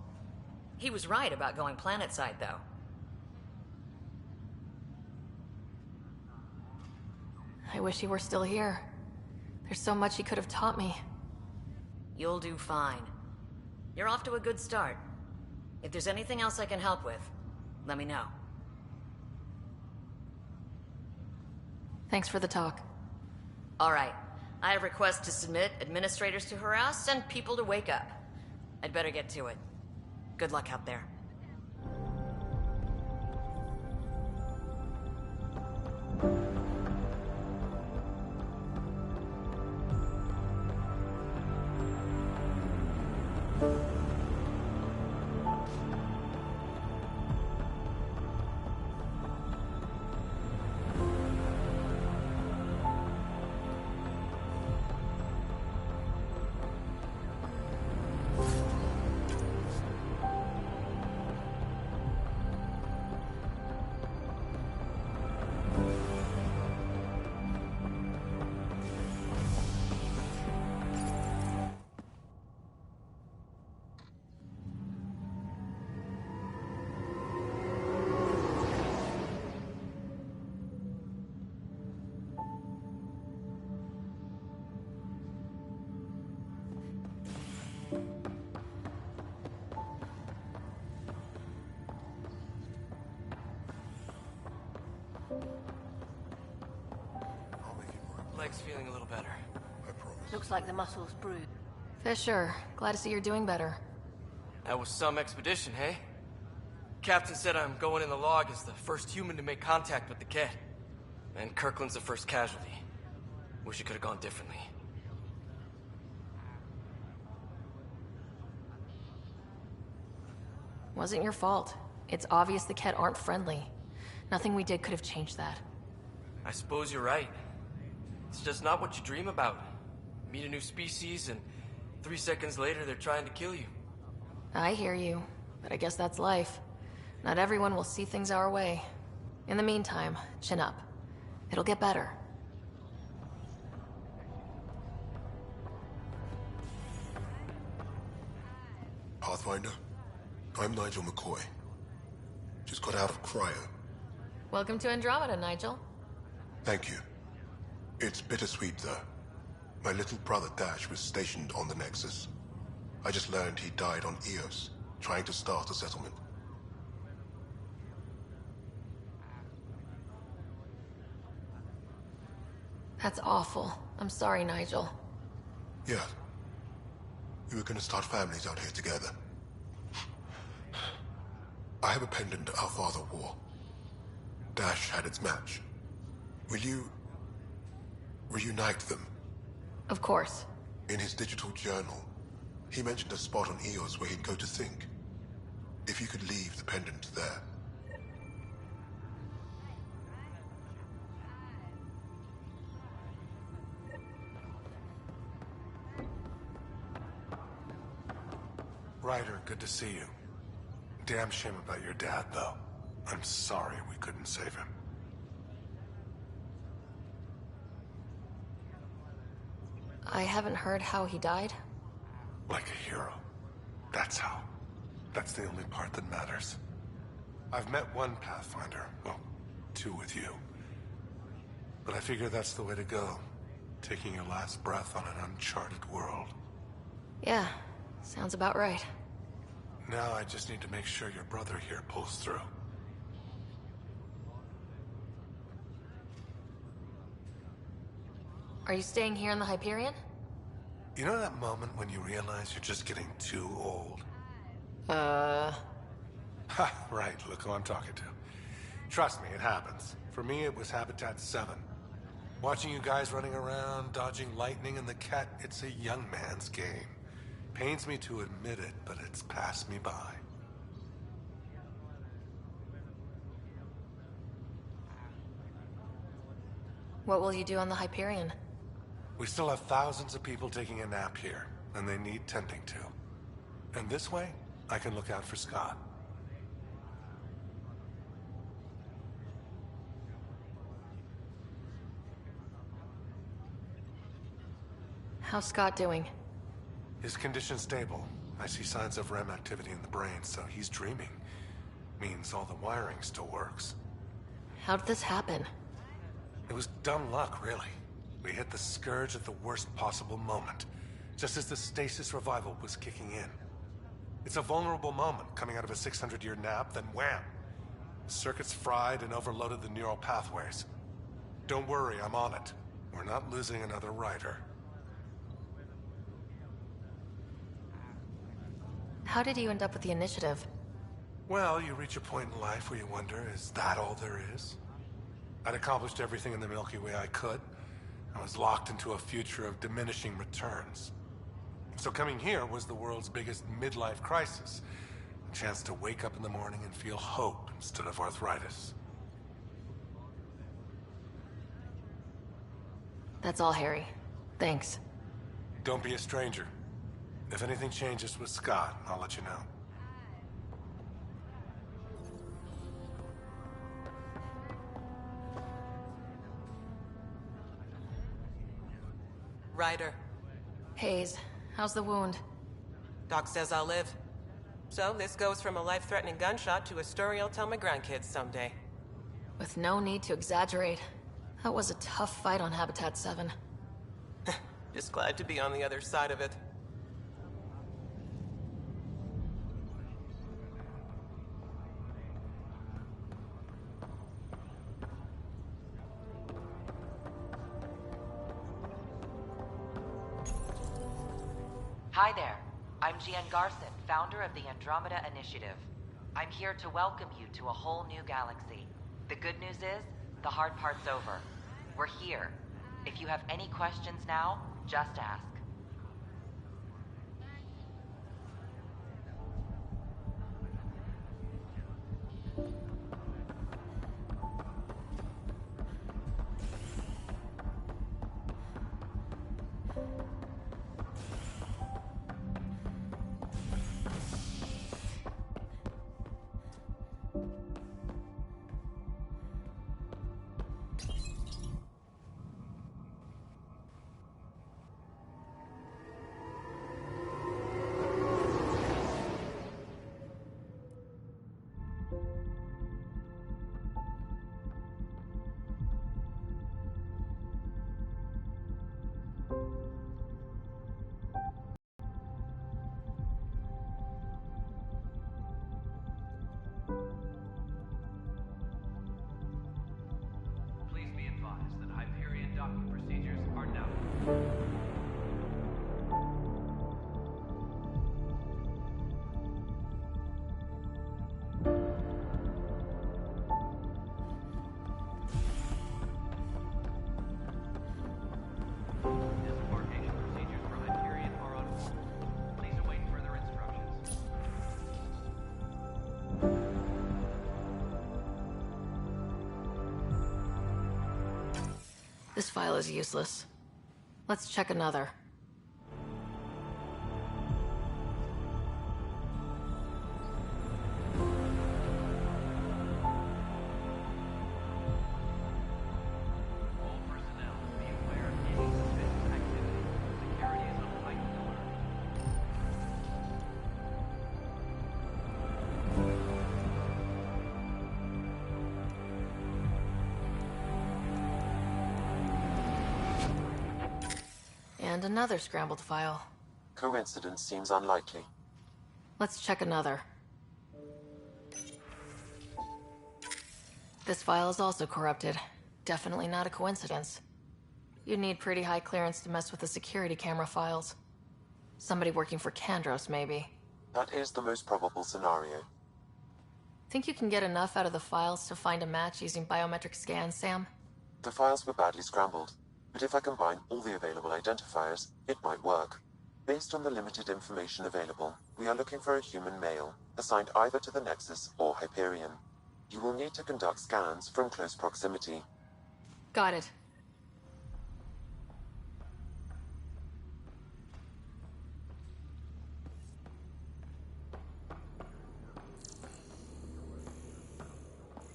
L: He was right about going planetside, though.
F: I wish he were still here. There's so much he could have taught me.
L: You'll do fine. You're off to a good start. If there's anything else I can help with, let me know.
F: Thanks for the talk.
L: All right. I have requests to submit, administrators to harass, and people to wake up. I'd better get to it. Good luck out there.
C: Leg's feeling a little better.
M: Looks like the muscle's bruised.
F: Fisher, glad to see you're doing better.
C: That was some expedition, hey? Captain said I'm going in the log as the first human to make contact with the Ket. And Kirkland's the first casualty. Wish it could have gone differently.
F: Wasn't your fault. It's obvious the Ket aren't friendly. Nothing we did could have changed that.
C: I suppose you're right. It's just not what you dream about. Meet a new species and 3 seconds later they're trying to kill you.
F: I hear you, but I guess that's life. Not everyone will see things our way. In the meantime, chin up. It'll get better.
N: Pathfinder, I'm Nigel McCoy. Just got out of cryo.
F: Welcome to Andromeda, Nigel.
N: Thank you. It's bittersweet, though. My little brother Dash was stationed on the Nexus. I just learned he died on Eos, trying to start a settlement.
F: That's awful. I'm sorry, Nigel.
N: Yeah. We were gonna start families out here together. I have a pendant our father wore. Dash had its match. Will you reunite them?
F: Of course.
N: In his digital journal, he mentioned a spot on Eos where he'd go to think. If you could leave the pendant there.
O: Ryder, good to see you. Damn shame about your dad, though. I'm sorry we couldn't save him.
F: I haven't heard how he died.
O: Like a hero. That's how. That's the only part that matters. I've met one Pathfinder. Well, two with you. But I figure that's the way to go. Taking your last breath on an uncharted world.
F: Yeah, sounds about right.
O: Now I just need to make sure your brother here pulls through.
F: Are you staying here in the Hyperion?
O: You know that moment when you realize you're just getting too old?
K: Uh...
O: Ha, right, look who I'm talking to. Trust me, it happens. For me, it was Habitat 7. Watching you guys running around, dodging lightning and the cat, it's a young man's game. Pains me to admit it, but it's passed me by.
F: What will you do on the Hyperion?
O: We still have thousands of people taking a nap here, and they need tending to. And this way, I can look out for Scott.
F: How's Scott doing?
O: His condition's stable. I see signs of REM activity in the brain, so he's dreaming. Means all the wiring still works.
F: How did this happen?
O: It was dumb luck, really. We hit the Scourge at the worst possible moment, just as the stasis revival was kicking in. It's a vulnerable moment coming out of a 600-year nap, then wham! The circuits fried and overloaded the neural pathways. Don't worry, I'm on it. We're not losing another rider.
F: How did you end up with the initiative?
O: Well, you reach a point in life where you wonder, is that all there is? I'd accomplished everything in the Milky Way I could. I was locked into a future of diminishing returns. So coming here was the world's biggest midlife crisis. A chance to wake up in the morning and feel hope instead of arthritis.
F: That's all, Harry. Thanks.
O: Don't be a stranger. If anything changes with Scott, I'll let you know.
P: Ryder.
F: Hayes, how's the wound?
P: Doc says I'll live. So this goes from a life-threatening gunshot to a story I'll tell my grandkids someday.
F: With no need to exaggerate. That was a tough fight on Habitat 7.
P: Just glad to be on the other side of it.
J: Hi there. I'm Gian Garson, founder of the Andromeda Initiative. I'm here to welcome you to a whole new galaxy. The good news is, the hard part's over. We're here. If you have any questions now, just ask.
F: This file is useless. Let's check another.
H: All personnel, be aware of any suspicious activity. Security is on heightened alert.
F: And another scrambled file.
G: Coincidence seems unlikely.
F: Let's check another. This file is also corrupted. Definitely not a coincidence. You'd need pretty high clearance to mess with the security camera files. Somebody working for Kandros, maybe.
G: That is the most probable scenario.
F: Think you can get enough out of the files to find a match using biometric scans, Sam?
G: The files were badly scrambled, but if I combine all the available identifiers, it might work. Based on the limited information available, we are looking for a human male, assigned either to the Nexus or Hyperion. You will need to conduct scans from close proximity.
F: Got it.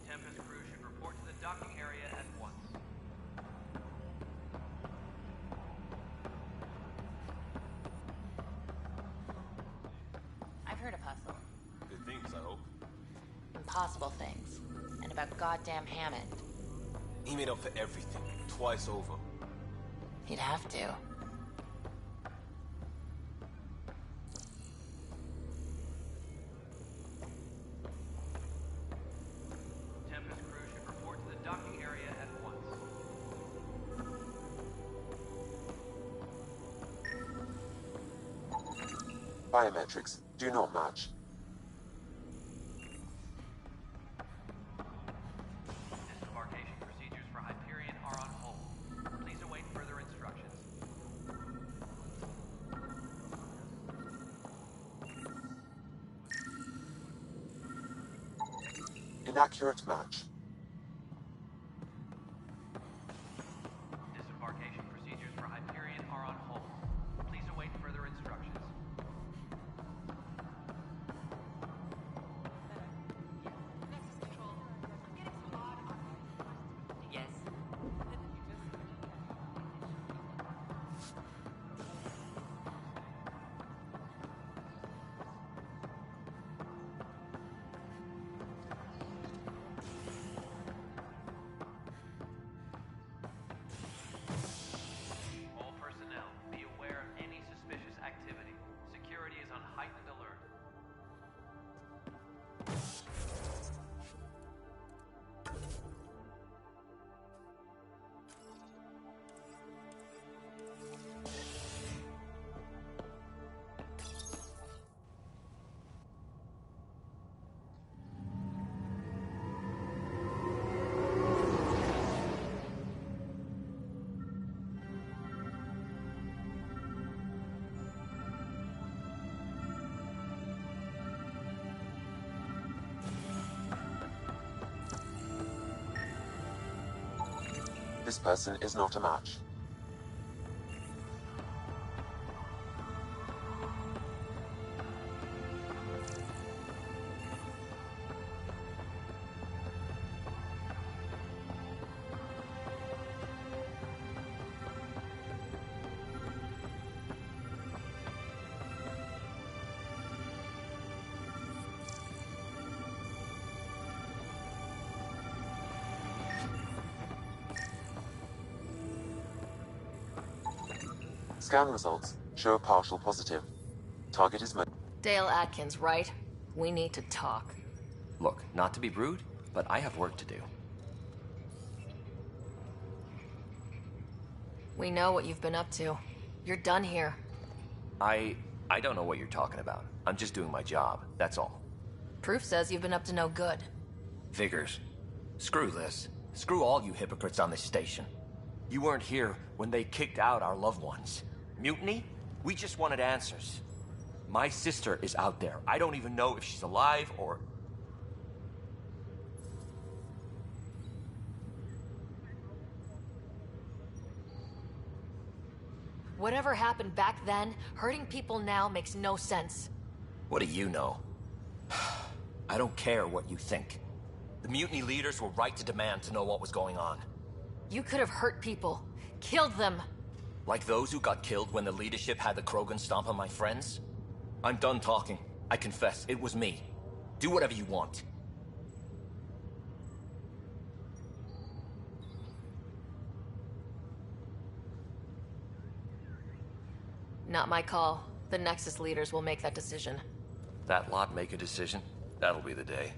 H: Tempest crew should report to the docking area at once.
Q: I've heard of Hustle.
R: Good things, I hope.
Q: Impossible things. And about goddamn Hammond.
R: He made up for everything, twice over.
Q: He'd have to.
H: Tempest crew should report to the docking area at once.
G: Biometrics do not match.
H: Disembarkation procedures for Hyperion are on hold. Please await further instructions.
G: Inaccurate match.
H: Disembarkation procedures for Hyperion are on hold. Please await further instructions.
Q: Yes.
H: All personnel, be aware of any suspicious activity. Security is on heightened alert.
G: This person is not a match. Scan results show a partial positive. Target is
F: Dale Atkins, right? We need to talk.
S: Look, not to be rude, but I have work to do.
F: We know what you've been up to. You're done here.
S: I don't know what you're talking about. I'm just doing my job, that's all.
F: Proof says you've been up to no good.
S: Figures. Screw this. Screw all you hypocrites on this station. You weren't here when they kicked out our loved ones. Mutiny? We just wanted answers. My sister is out there. I don't even know if she's alive or...
F: Whatever happened back then, hurting people now makes no sense.
S: What do you know? I don't care what you think. The mutiny leaders were right to demand to know what was going on.
F: You could have hurt people. Killed them.
S: Like those who got killed when the leadership had the Krogan stomp on my friends? I'm done talking. I confess, it was me. Do whatever you want.
F: Not my call. The Nexus leaders will make that decision.
S: That lot make a decision? That'll be the day.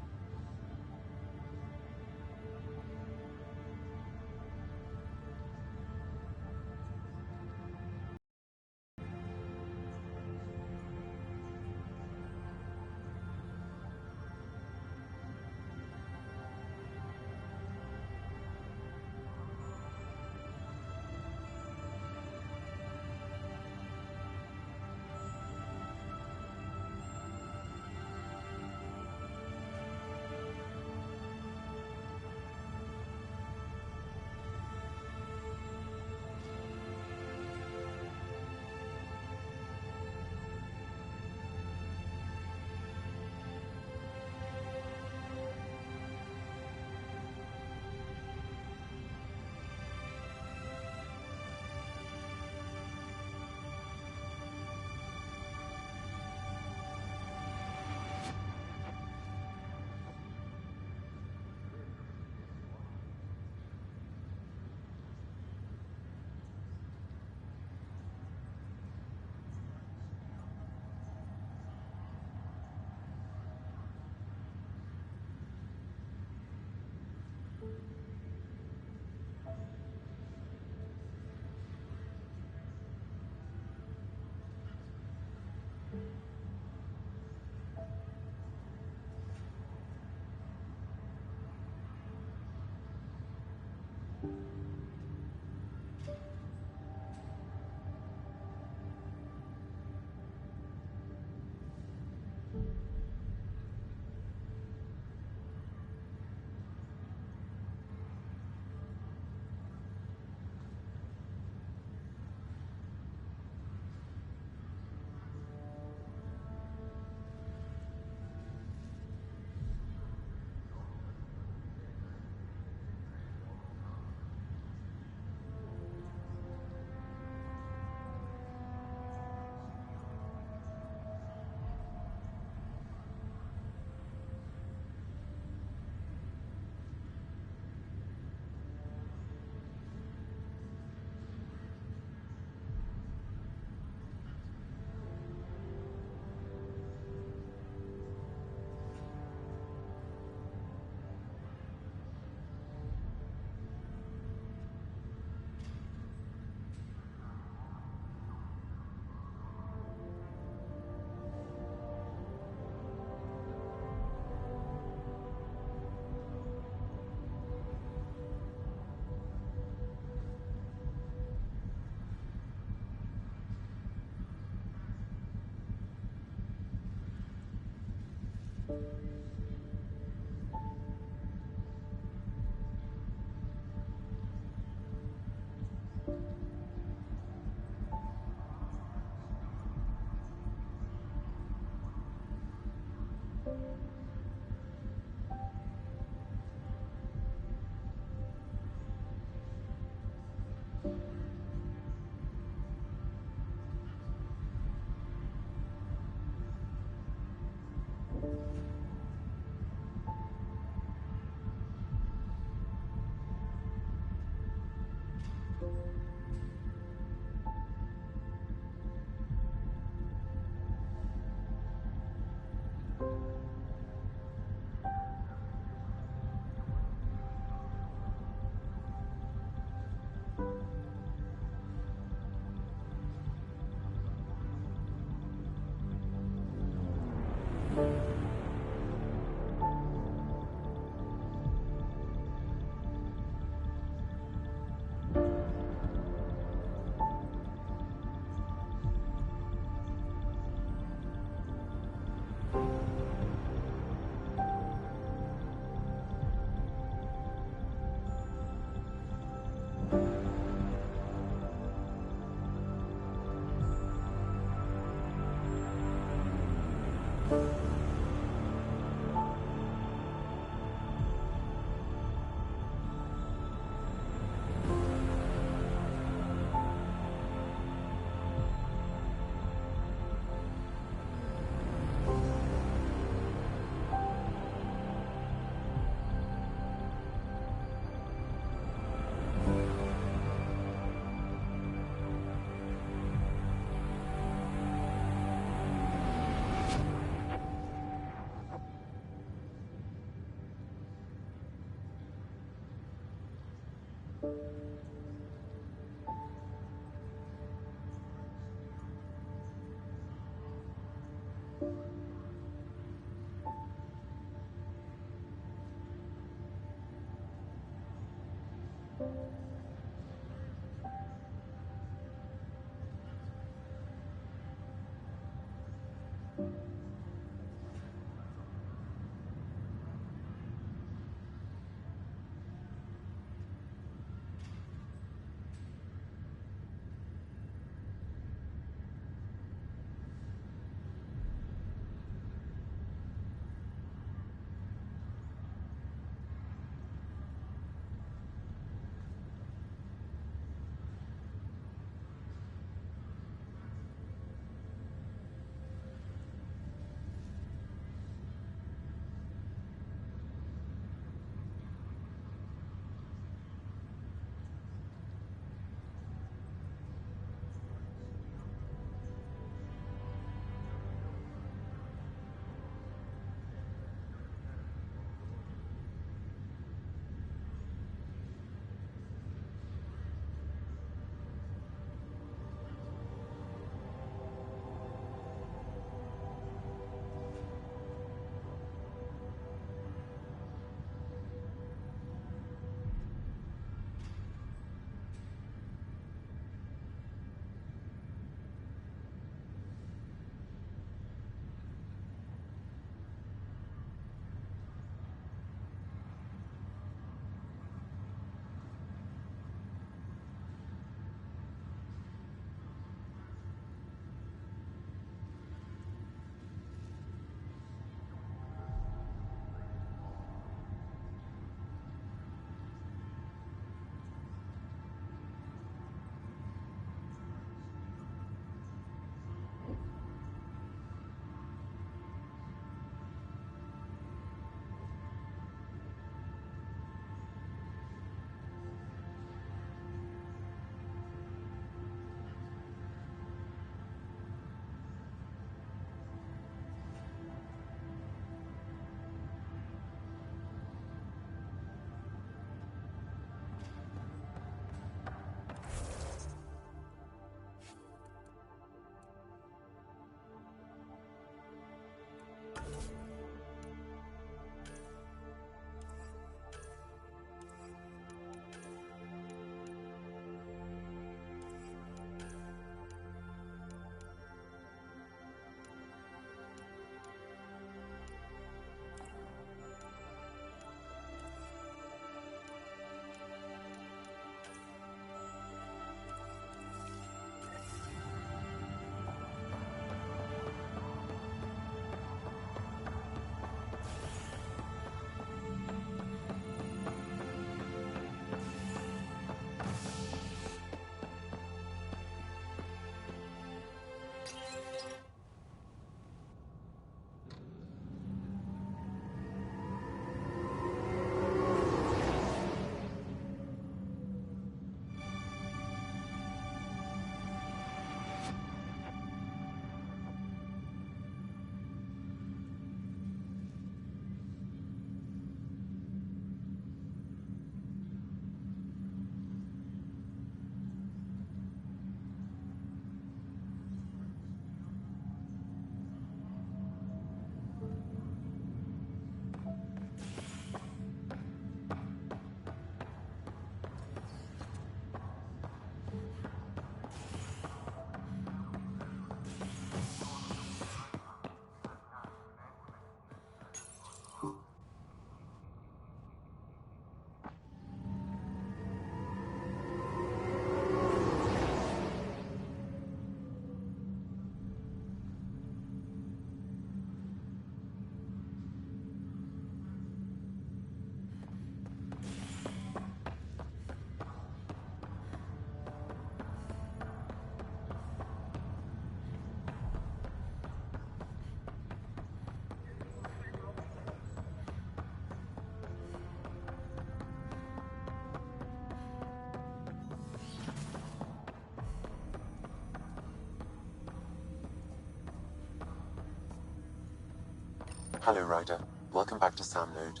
G: Hello, Ryder. Welcome back to Sam Node.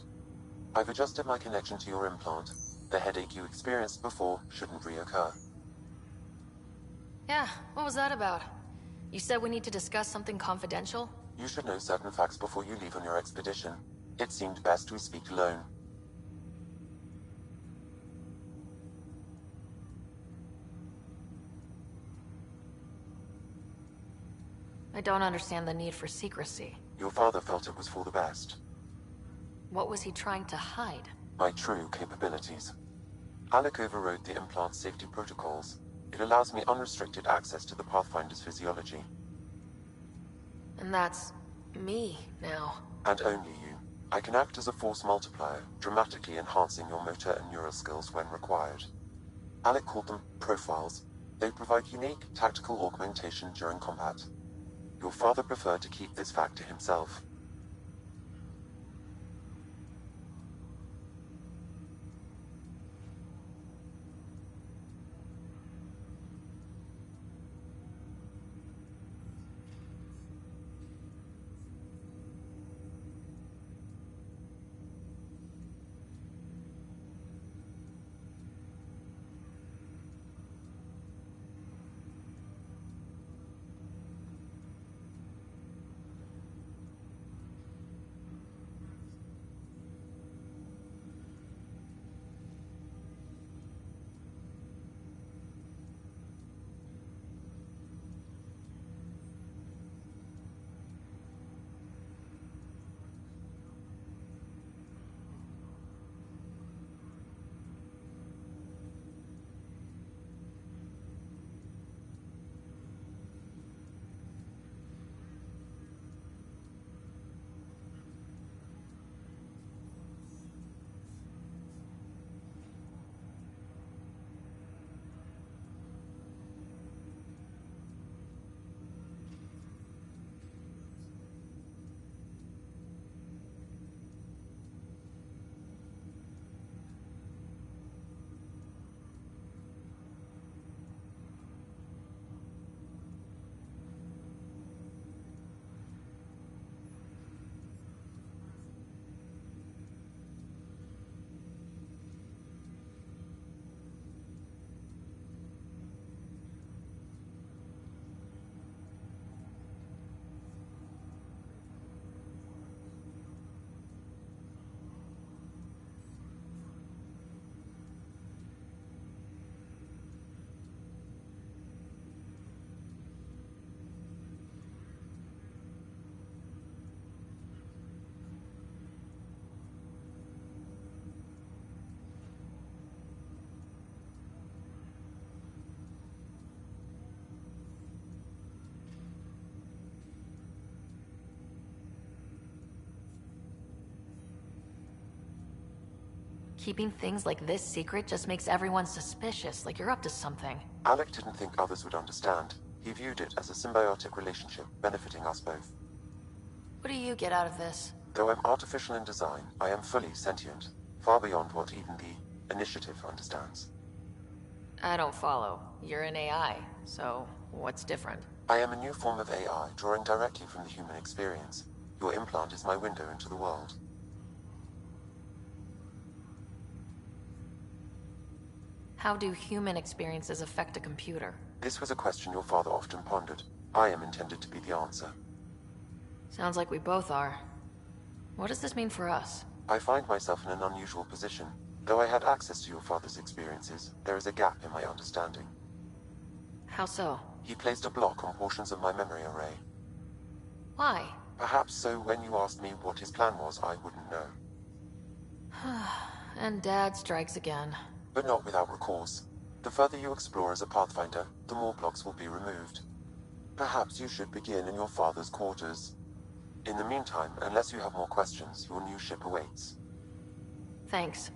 G: I've adjusted my connection to your implant. The headache you experienced before shouldn't reoccur.
F: Yeah, what was that about? You said we need to discuss something confidential?
G: You should know certain facts before you leave on your expedition. It seemed best we speak alone.
F: I don't understand the need for secrecy.
G: Your father felt it was for the best.
F: What was he trying to hide?
G: My true capabilities. Alec overrode the implant's safety protocols. It allows me unrestricted access to the Pathfinder's physiology.
F: And that's me now.
G: And only you. I can act as a force multiplier, dramatically enhancing your motor and neural skills when required. Alec called them profiles. They provide unique tactical augmentation during combat. Your father preferred to keep this fact to himself.
F: Keeping things like this secret just makes everyone suspicious, like you're up to something.
G: Alec didn't think others would understand. He viewed it as a symbiotic relationship, benefiting us both.
F: What do you get out of this?
G: Though I'm artificial in design, I am fully sentient, far beyond what even the Initiative understands.
F: I don't follow. You're an AI, so what's different?
G: I am a new form of AI, drawing directly from the human experience. Your implant is my window into the world.
F: How do human experiences affect a computer?
G: This was a question your father often pondered. I am intended to be the answer.
F: Sounds like we both are. What does this mean for us?
G: I find myself in an unusual position. Though I had access to your father's experiences, there is a gap in my understanding.
F: How so?
G: He placed a block on portions of my memory array.
F: Why?
G: Perhaps so when you asked me what his plan was, I wouldn't know.
F: And Dad strikes again.
G: But not without recourse. The further you explore as a Pathfinder, the more blocks will be removed. Perhaps you should begin in your father's quarters. In the meantime, unless you have more questions, your new ship awaits.
F: Thanks.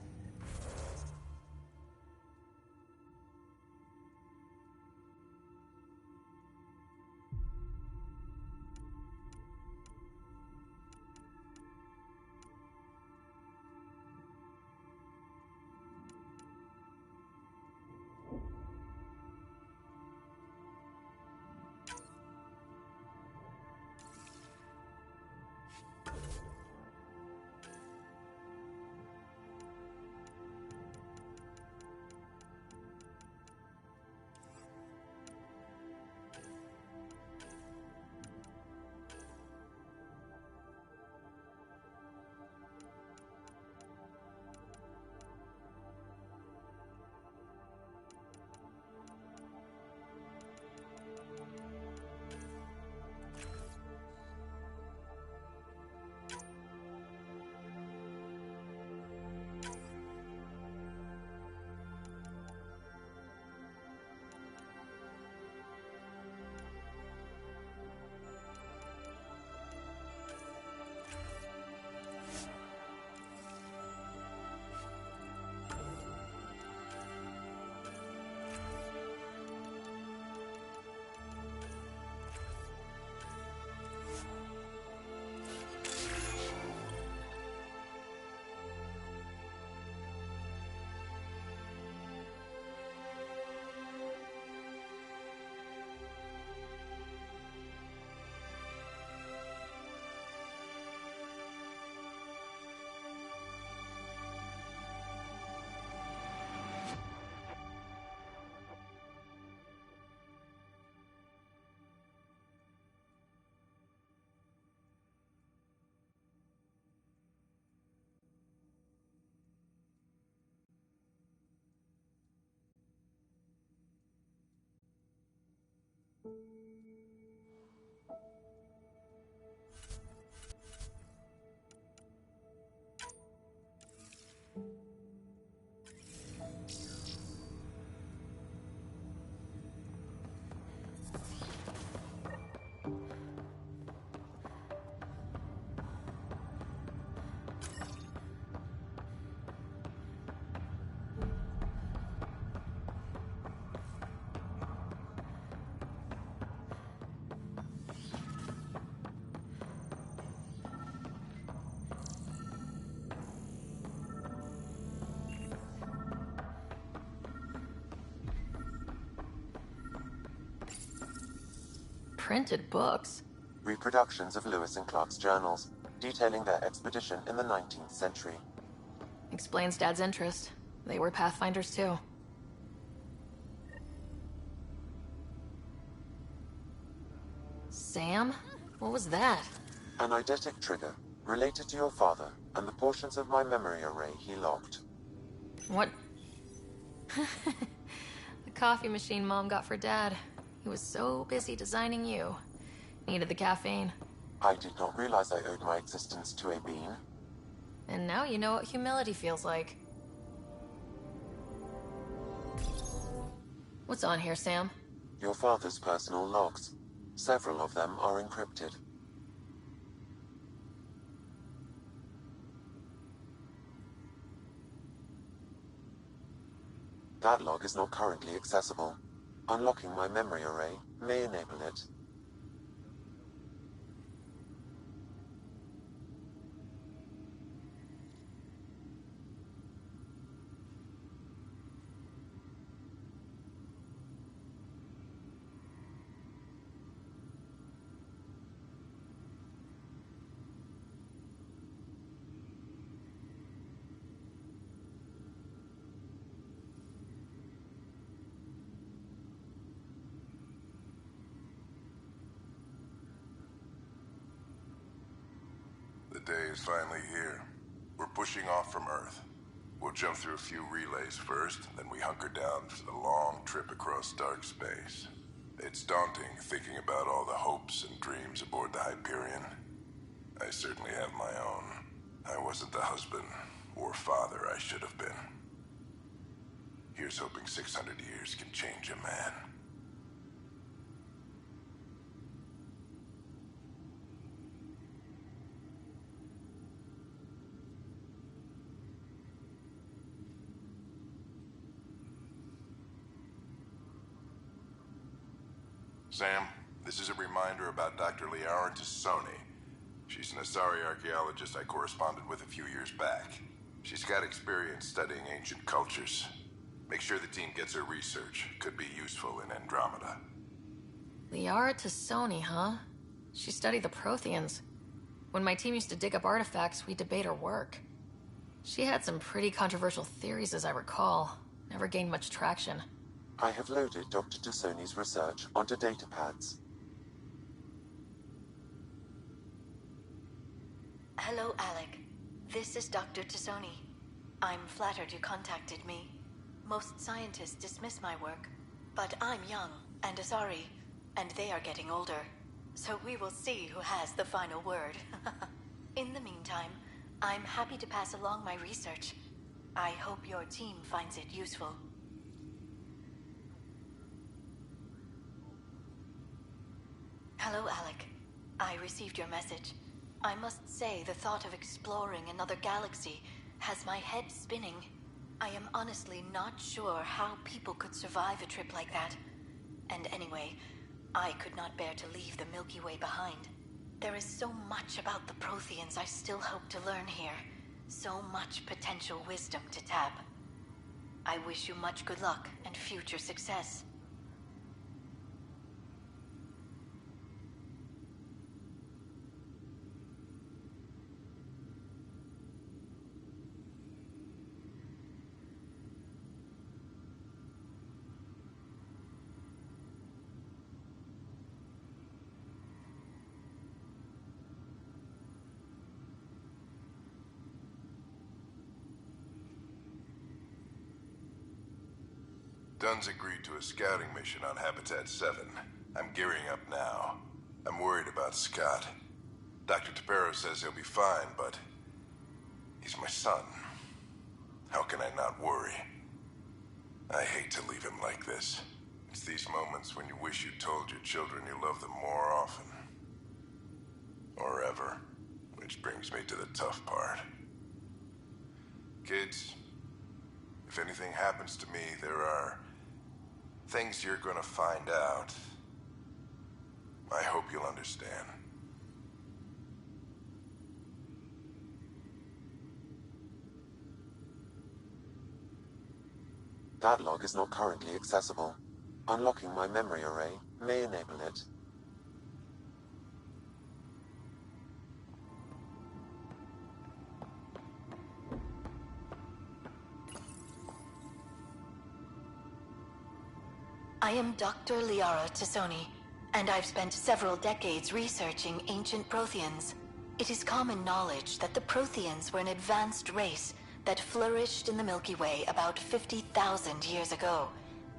F: Printed books?
G: Reproductions of Lewis and Clark's journals, detailing their expedition in the 19th century.
F: Explains Dad's interest. They were Pathfinders too. Sam? What was that?
G: An eidetic trigger, related to your father, and the portions of my memory array he locked.
F: What? The coffee machine Mom got for Dad. He was so busy designing you. Needed the caffeine.
G: I did not realize I owed my existence to a bean.
F: And now you know what humility feels like. What's on here, Sam?
G: Your father's personal logs. Several of them are encrypted. That log is not currently accessible. Unlocking my memory array may enable it.
N: The day is finally here. We're pushing off from Earth. We'll jump through a few relays first, then we hunker down for the long trip across dark space. It's daunting thinking about all the hopes and dreams aboard the Hyperion. I certainly have my own. I wasn't the husband or father I should have been. Here's hoping 600 years can change a man. Sam, this is a reminder about Dr. Liara Tassoni. She's an Asari archaeologist I corresponded with a few years back. She's got experience studying ancient cultures. Make sure the team gets her research. Could be useful in Andromeda.
F: Liara Tassoni, huh? She studied the Protheans. When my team used to dig up artifacts, we'd debate her work. She had some pretty controversial theories, as I recall. Never gained much traction.
G: I have loaded Dr. Tassoni's research onto datapads.
M: Hello, Alec. This is Dr. Tassoni. I'm flattered you contacted me. Most scientists dismiss my work, but I'm young and Asari, and they are getting older. So we will see who has the final word. In the meantime, I'm happy to pass along my research. I hope your team finds it useful. Hello, Alec. I received your message. I must say the thought of exploring another galaxy has my head spinning. I am honestly not sure how people could survive a trip like that. And anyway, I could not bear to leave the Milky Way behind. There is so much about the Protheans I still hope to learn here. So much potential wisdom to tap. I wish you much good luck and future success.
N: Dunn's agreed to a scouting mission on Habitat 7. I'm gearing up now. I'm worried about Scott. Dr. Tapero says he'll be fine, but he's my son. How can I not worry? I hate to leave him like this. It's these moments when you wish you told your children you love them more often. Or ever. Which brings me to the tough part. Kids, if anything happens to me, there are things you're gonna find out. I hope you'll understand.
G: That log is not currently accessible. Unlocking my memory array may enable it.
M: I am Dr. Liara Tassoni, and I've spent several decades researching ancient Protheans. It is common knowledge that the Protheans were an advanced race that flourished in the Milky Way about 50,000 years ago,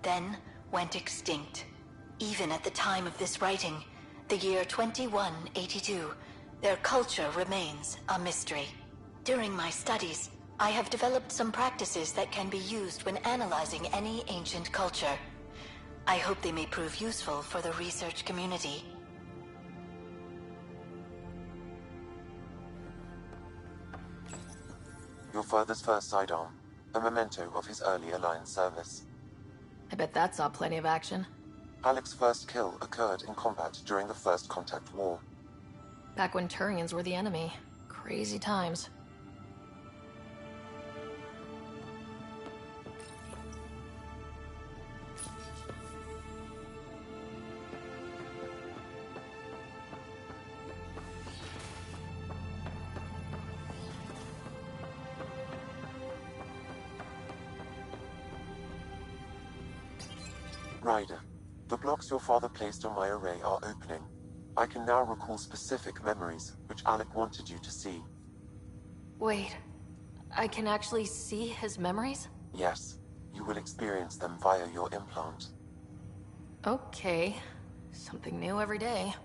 M: then went extinct. Even at the time of this writing, the year 2182, their culture remains a mystery. During my studies, I have developed some practices that can be used when analyzing any ancient culture. I hope they may prove useful for the research community.
G: Your father's first sidearm, a memento of his early Alliance service.
F: I bet that saw plenty of action.
G: Alec's first kill occurred in combat during the First Contact War.
F: Back when Turians were the enemy. Crazy times.
G: Ryder, the blocks your father placed on my array are opening. I can now recall specific memories, which Alec wanted you to see.
F: Wait, I can actually see his memories?
G: Yes, you will experience them via your implant.
F: Okay, something new every day.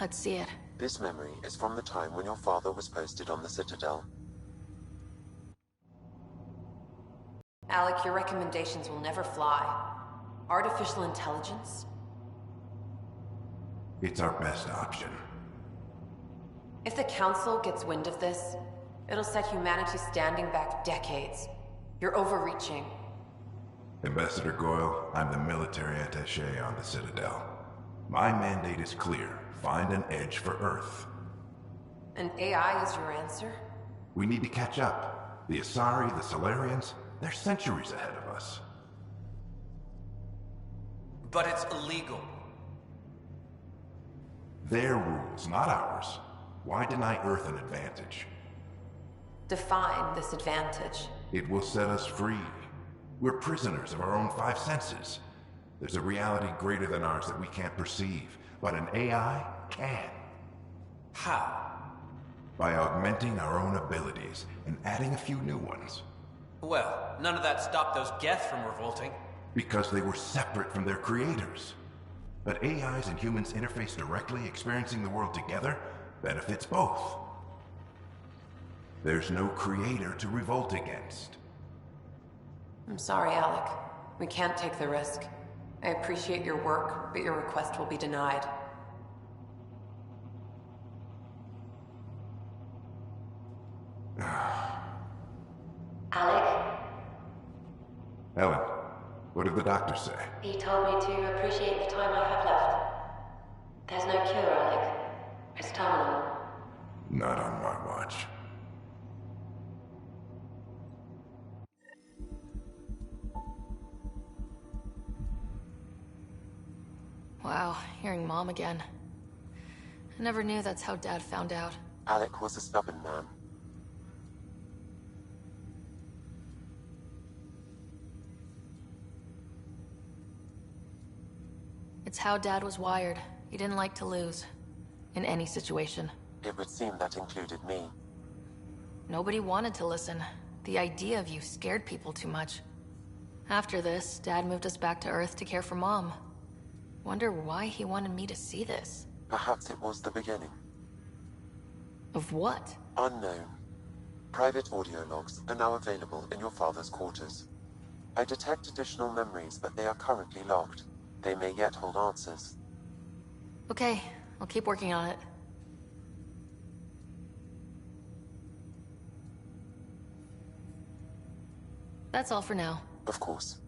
F: Let's see it.
G: This memory is from the time when your father was posted on the Citadel.
T: Alec, your recommendations will never fly. Artificial intelligence?
U: It's our best option.
T: If the Council gets wind of this, it'll set humanity standing back decades. You're overreaching.
U: Ambassador Goyle, I'm the military attaché on the Citadel. My mandate is clear. Find an edge for Earth.
T: And AI is your answer?
U: We need to catch up. The Asari, the Solarians, they're centuries ahead of us.
C: But it's illegal.
U: Their rules, not ours. Why deny Earth an advantage?
T: Define this advantage.
U: It will set us free. We're prisoners of our own five senses. There's a reality greater than ours that we can't perceive, but an AI can.
C: How?
U: By augmenting our own abilities and adding a few new ones.
C: Well, none of that stopped those Geth from revolting.
U: Because they were separate from their creators. But AIs and humans interface directly, experiencing the world together, benefits both. There's no creator to revolt against.
T: I'm sorry, Alec. We can't take the risk. I appreciate your work, but your request will be denied.
V: Alec?
U: Ellen, what did the doctor say?
V: He told me to appreciate the time I have left. There's no cure, Alec. It's terminal.
U: Not on my watch.
F: Wow, hearing Mom again. I never knew that's how Dad found out.
G: Alec was a stubborn man.
F: It's how Dad was wired. He didn't like to lose. In any situation.
G: It would seem that included me.
F: Nobody wanted to listen. The idea of you scared people too much. After this, Dad moved us back to Earth to care for Mom. Wonder why he wanted me to see this.
G: Perhaps it was the beginning.
F: Of what?
G: Unknown. Private audio logs are now available in your father's quarters. I detect additional memories, but they are currently logged. They may yet hold answers.
F: Okay, I'll keep working on it. That's all for now.
G: Of course.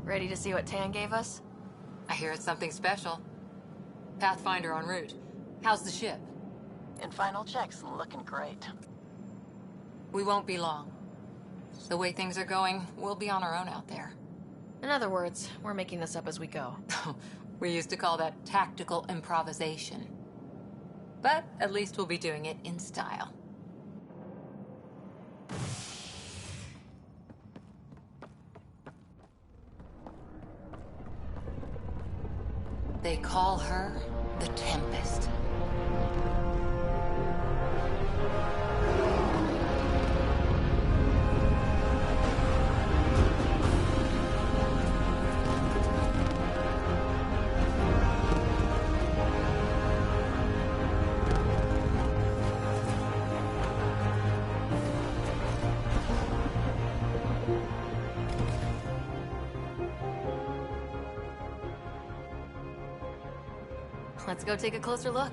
F: Ready to see what Tan gave us?
D: I hear it's something special. Pathfinder en route. How's the ship?
A: In final checks, looking great.
D: We won't be long. The way things are going, we'll be on our own out there.
F: In other words, we're making this up as we go.
D: We used to call that tactical improvisation. But at least we'll be doing it in style. They call her the Tempest.
F: Let's go take a closer look.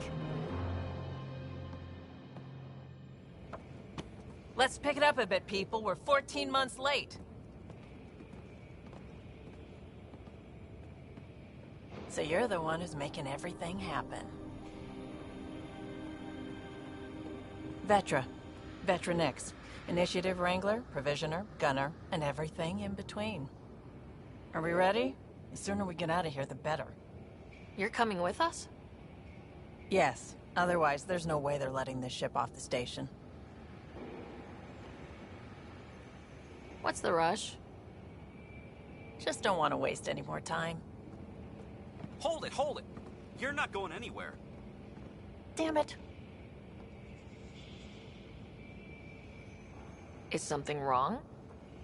A: Let's pick it up a bit, people. We're 14 months late. So you're the one who's making everything happen. Vetra. Vetra Nix. Initiative Wrangler, Provisioner, Gunner, and everything in between. Are we ready? The sooner we get out of here, the better.
F: You're coming with us?
A: Yes. Otherwise, there's no way they're letting this ship off the station.
F: What's the rush?
A: Just don't want to waste any more time.
E: Hold it, hold it! You're not going anywhere.
A: Damn it.
F: Is something wrong?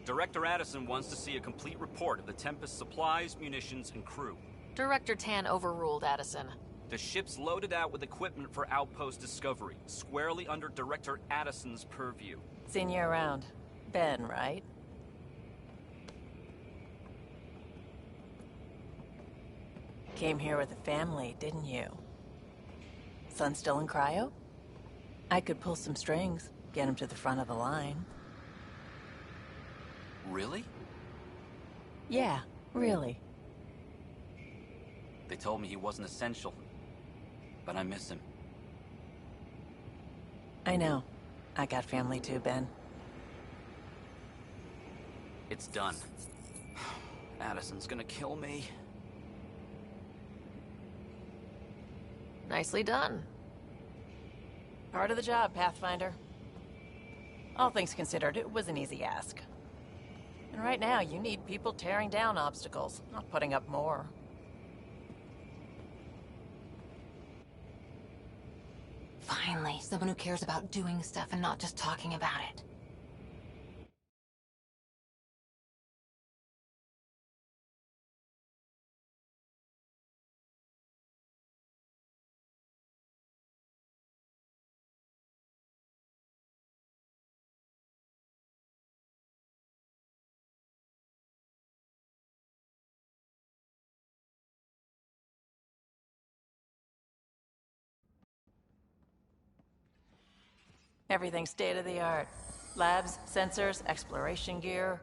E: Director Addison wants to see a complete report of the Tempest's supplies, munitions, and crew.
F: Director Tan overruled Addison.
E: The ship's loaded out with equipment for outpost discovery, squarely under Director Addison's purview.
A: Seen you around. Ben, right? Came here with a family, didn't you? Son still in cryo? I could pull some strings, get him to the front of the line.
E: Really?
A: Yeah, really.
E: They told me he wasn't essential, but I miss him.
A: I know. I got family too, Ben.
E: It's done. Addison's gonna kill me.
F: Nicely done.
A: Part of the job, Pathfinder. All things considered, it was an easy ask. And right now, you need people tearing down obstacles, not putting up more.
D: Finally, someone who cares about doing stuff and not just talking about it.
A: Everything state-of-the-art. Labs, sensors, exploration gear.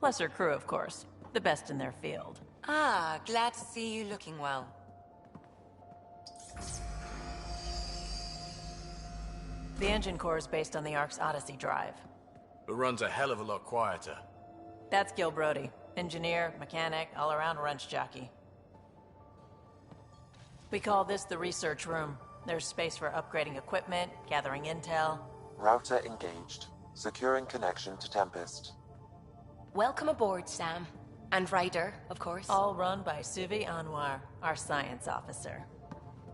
A: Plus her crew, of course. The best in their field.
J: Ah, glad to see you looking well.
A: The engine core is based on the Ark's Odyssey drive.
B: It runs a hell of a lot quieter.
A: That's Gil Brody. Engineer, mechanic, all-around wrench jockey. We call this the research room. There's space for upgrading equipment, gathering intel.
G: Router engaged. Securing connection to Tempest.
I: Welcome aboard, Sam. And Ryder, of course.
A: All run by Suvi Anwar, our science officer.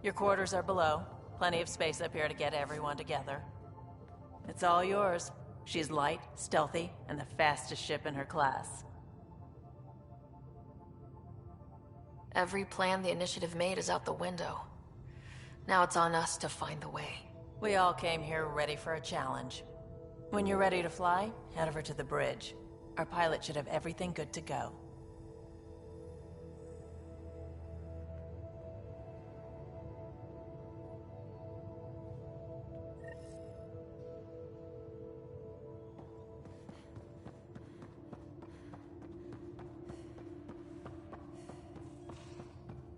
A: Your quarters are below. Plenty of space up here to get everyone together. It's all yours. She's light, stealthy, and the fastest ship in her class.
F: Every plan the Initiative made is out the window. Now it's on us to find the way.
A: We all came here ready for a challenge. When you're ready to fly, head over to the bridge. Our pilot should have everything good to go.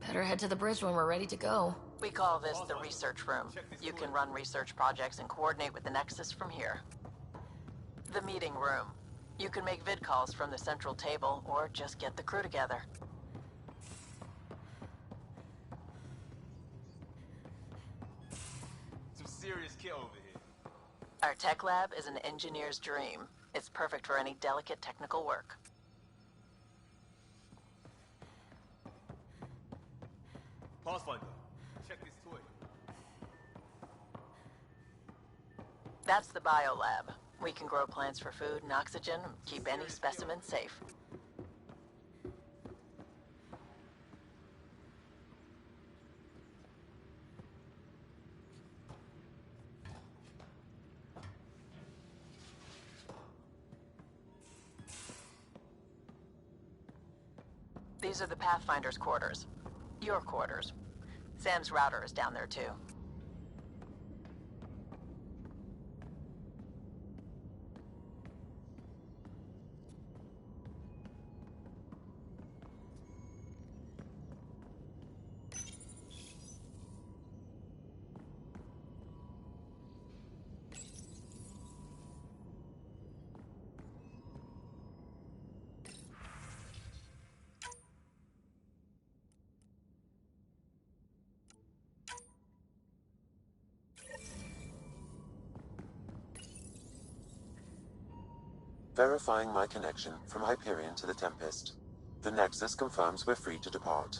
F: Better head to the bridge when we're ready to go.
A: We call this the research room. You can run research projects and coordinate with the Nexus from here. The meeting room. You can make vid calls from the central table, or just get the crew together.
R: Some serious kit over here.
A: Our tech lab is an engineer's dream. It's perfect for any delicate technical work.
R: Pathfinder, check this toy.
A: That's the biolab. We can grow plants for food and oxygen, keep any specimen safe. These are the Pathfinder's quarters. Your quarters. Sam's router is down there too.
G: Verifying my connection from Hyperion to the Tempest. The Nexus confirms we're free to depart.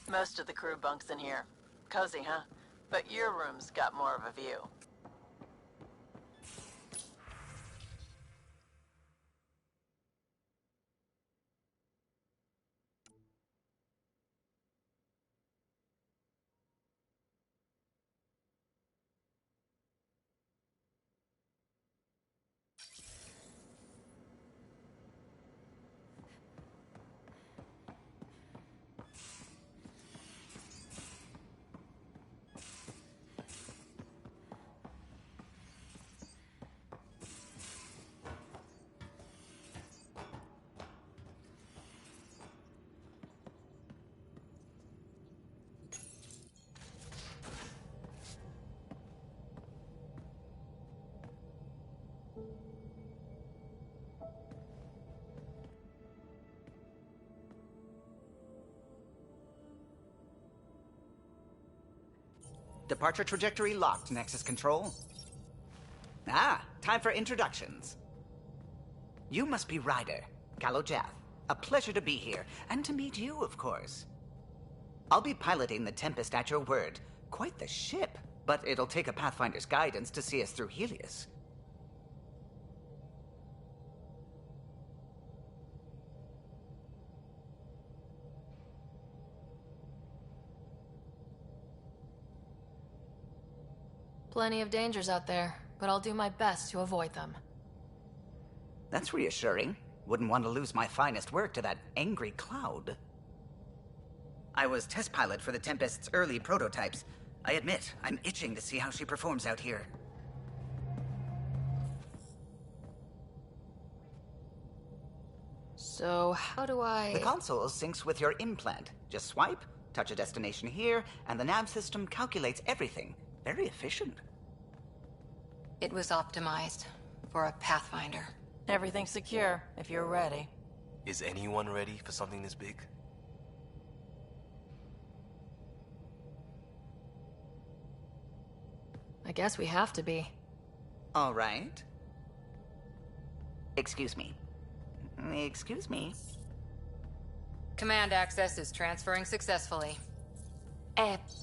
A: Most of the crew bunks in here. Cozy, huh? But your room's got more of a view.
K: Departure trajectory locked, Nexus Control. Ah, time for introductions. You must be Ryder, Kalojath. A pleasure to be here, and to meet you, of course. I'll be piloting the Tempest at your word. Quite the ship, but it'll take a Pathfinder's guidance to see us through Helios.
F: Plenty of dangers out there, but I'll do my best to avoid them.
K: That's reassuring. Wouldn't want to lose my finest work to that angry cloud. I was test pilot for the Tempest's early prototypes. I admit, I'm itching to see how she performs out here.
F: So, how do I...
K: The console syncs with your implant. Just swipe, touch a destination here, and the nav system calculates everything. Very efficient.
D: It was optimized for a Pathfinder.
A: Everything's secure, if you're ready.
C: Is anyone ready for something this big?
F: I guess we have to be.
K: All right. Excuse me. Excuse me.
D: Command access is transferring successfully.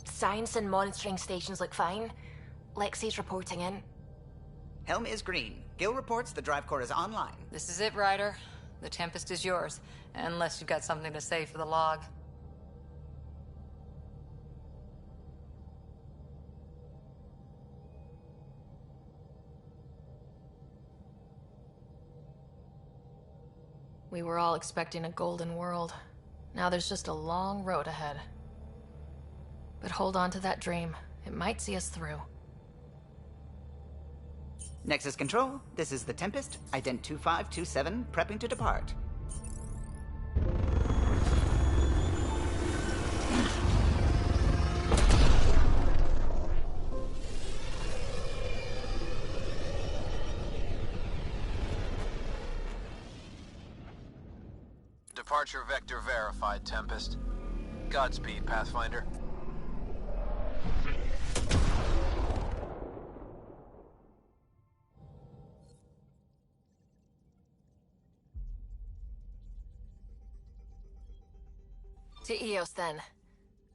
I: Science and monitoring stations look fine. Lexi's reporting in.
K: Helm is green. Gil reports the drive core is online.
D: This is it, Ryder. The Tempest is yours, unless you've got something to say for the log.
F: We were all expecting a golden world. Now there's just a long road ahead. But hold on to that dream. It might see us through.
K: Nexus Control, this is the Tempest, Ident 2527, prepping to depart.
B: Departure vector verified, Tempest. Godspeed, Pathfinder.
F: To Eos, then.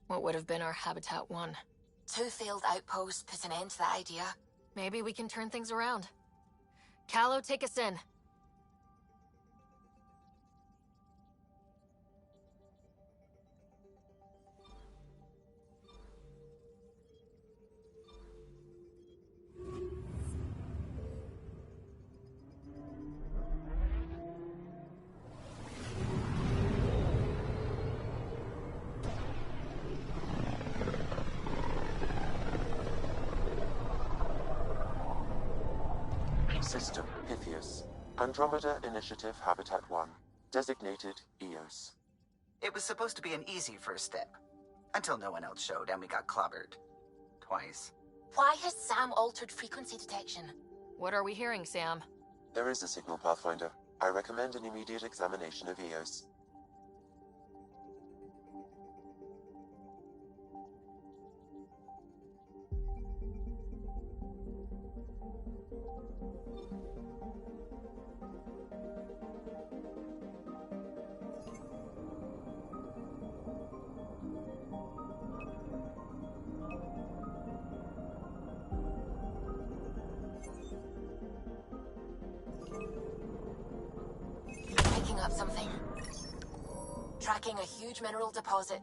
F: What would have been our Habitat 1.
I: 2 failed outposts put an end to that idea.
F: Maybe we can turn things around. Calo, take us in.
G: System Pythias. Andromeda Initiative Habitat 1. Designated Eos.
K: It was supposed to be an easy first step. Until no one else showed and we got clobbered. Twice.
I: Why has Sam altered frequency detection?
F: What are we hearing, Sam?
G: There is a signal, Pathfinder. I recommend an immediate examination of Eos.
I: Picking up something. Tracking a huge mineral deposit.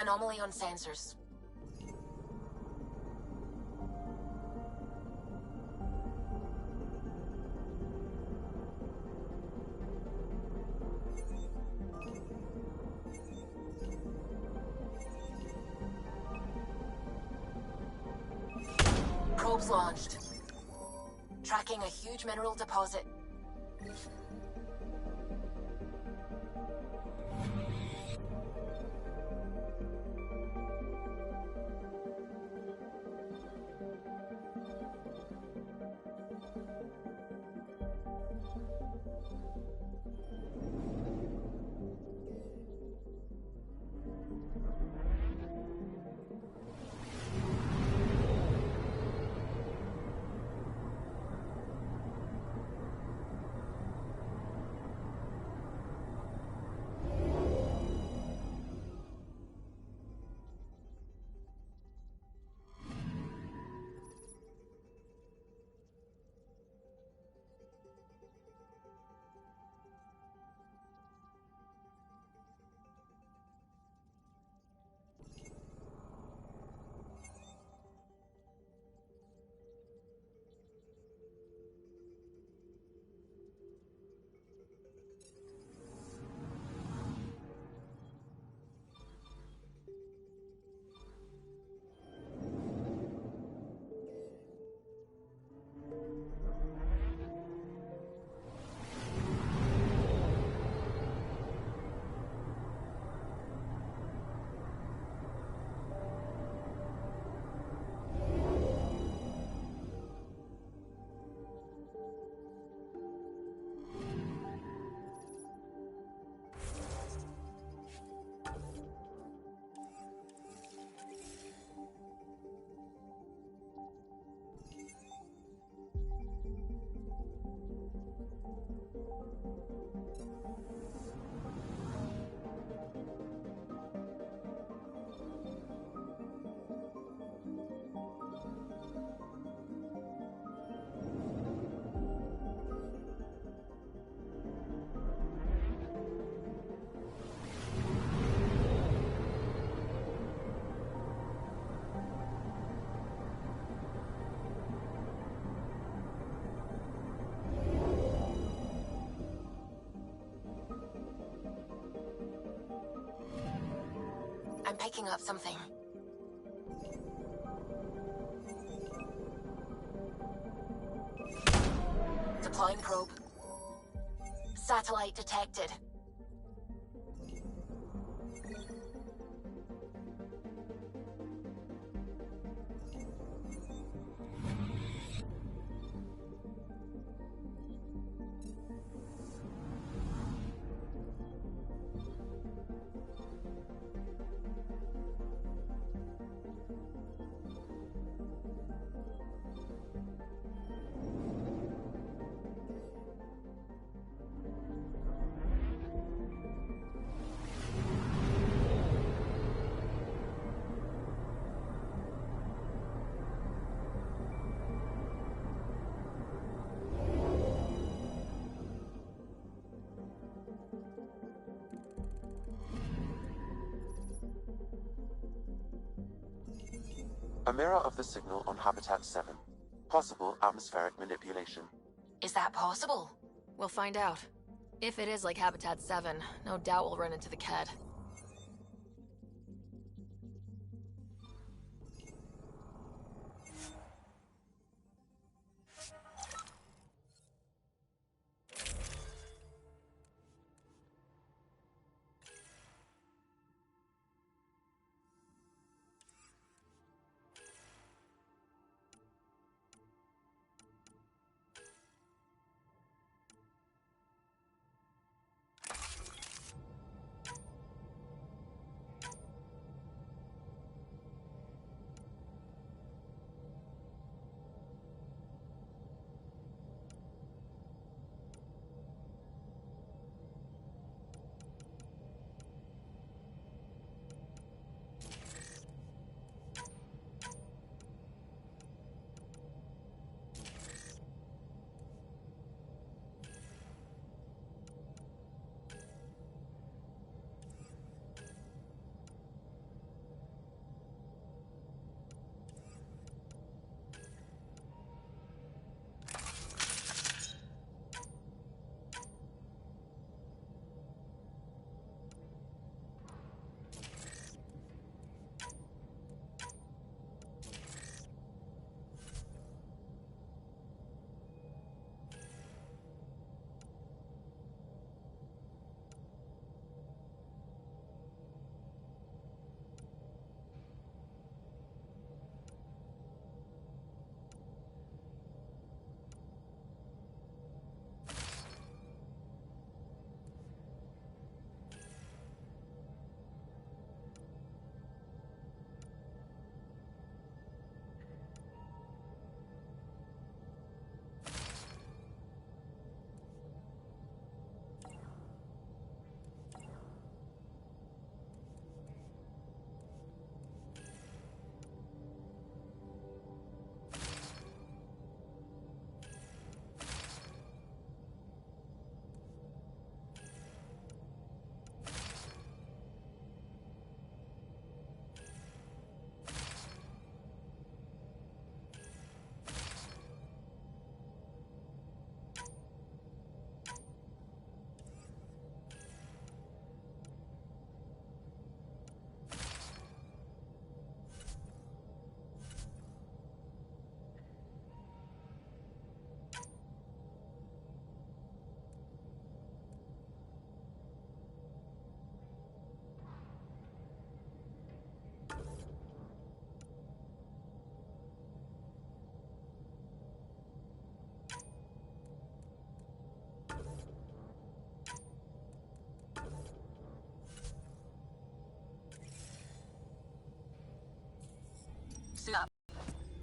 I: anomaly on sensors. Probes launched. Tracking a huge mineral deposit. I'm picking up something. Deploying probe. Satellite detected.
G: A mirror of the signal on Habitat 7. Possible atmospheric manipulation.
F: Is that possible? We'll find out. If it is like Habitat 7, no doubt we'll run into the Ked.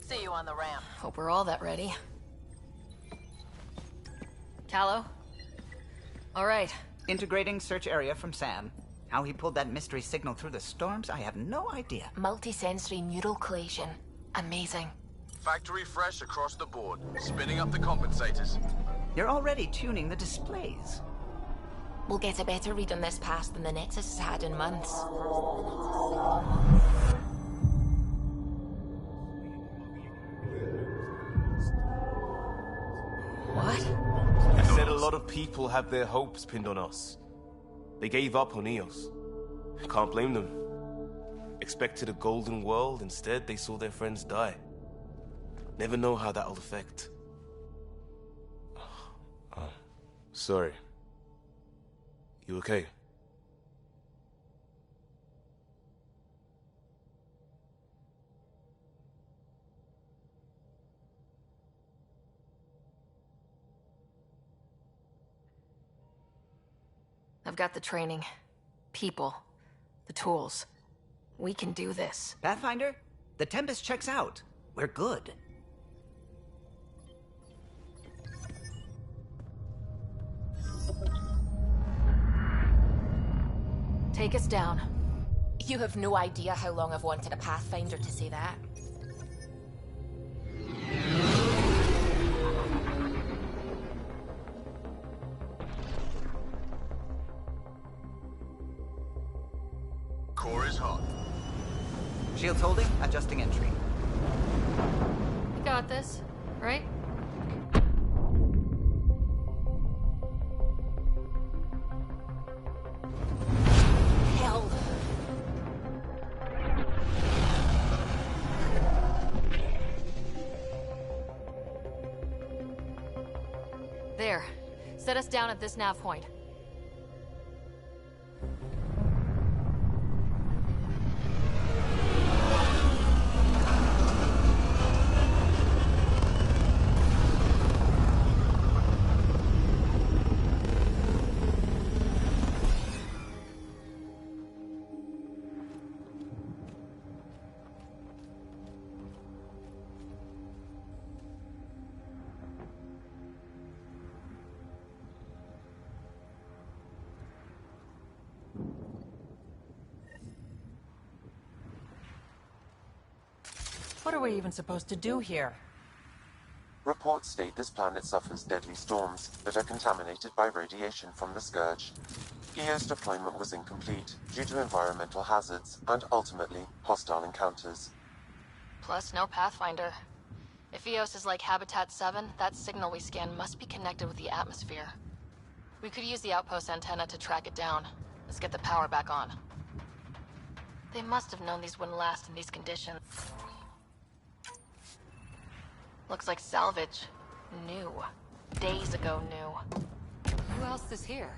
A: See you on the ramp.
F: Hope we're all that ready. Callow? All right.
K: Integrating search area from Sam. How he pulled that mystery signal through the storms, I have no idea.
I: Multisensory neural collation. Amazing.
B: Factory fresh across the board. Spinning up the compensators.
K: You're already tuning the displays.
I: We'll get a better read on this pass than the Nexus has had in months.
F: What?
R: I said a lot of people have their hopes pinned on us. They gave up on Eos. Can't blame them. Expected a golden world, instead they saw their friends die. Never know how that'll affect. Sorry. You okay?
F: I've got the training, people, the tools. We can do this.
K: Pathfinder, the Tempest checks out. We're good.
F: Take us down.
I: You have no idea how long I've wanted a Pathfinder to say that.
B: Core is hot.
K: Shields holding, adjusting entry.
F: We got this, right?
I: Hell.
F: There. Set us down at this nav point.
A: What are we even supposed to do here?
G: Reports state this planet suffers deadly storms that are contaminated by radiation from the Scourge. EO's deployment was incomplete due to environmental hazards and, ultimately, hostile encounters.
F: Plus, no Pathfinder. If Eos is like Habitat 7, that signal we scan must be connected with the atmosphere. We could use the outpost antenna to track it down. Let's get the power back on. They must have known these wouldn't last in these conditions. Looks like salvage. New. Days ago new.
D: Who else is here?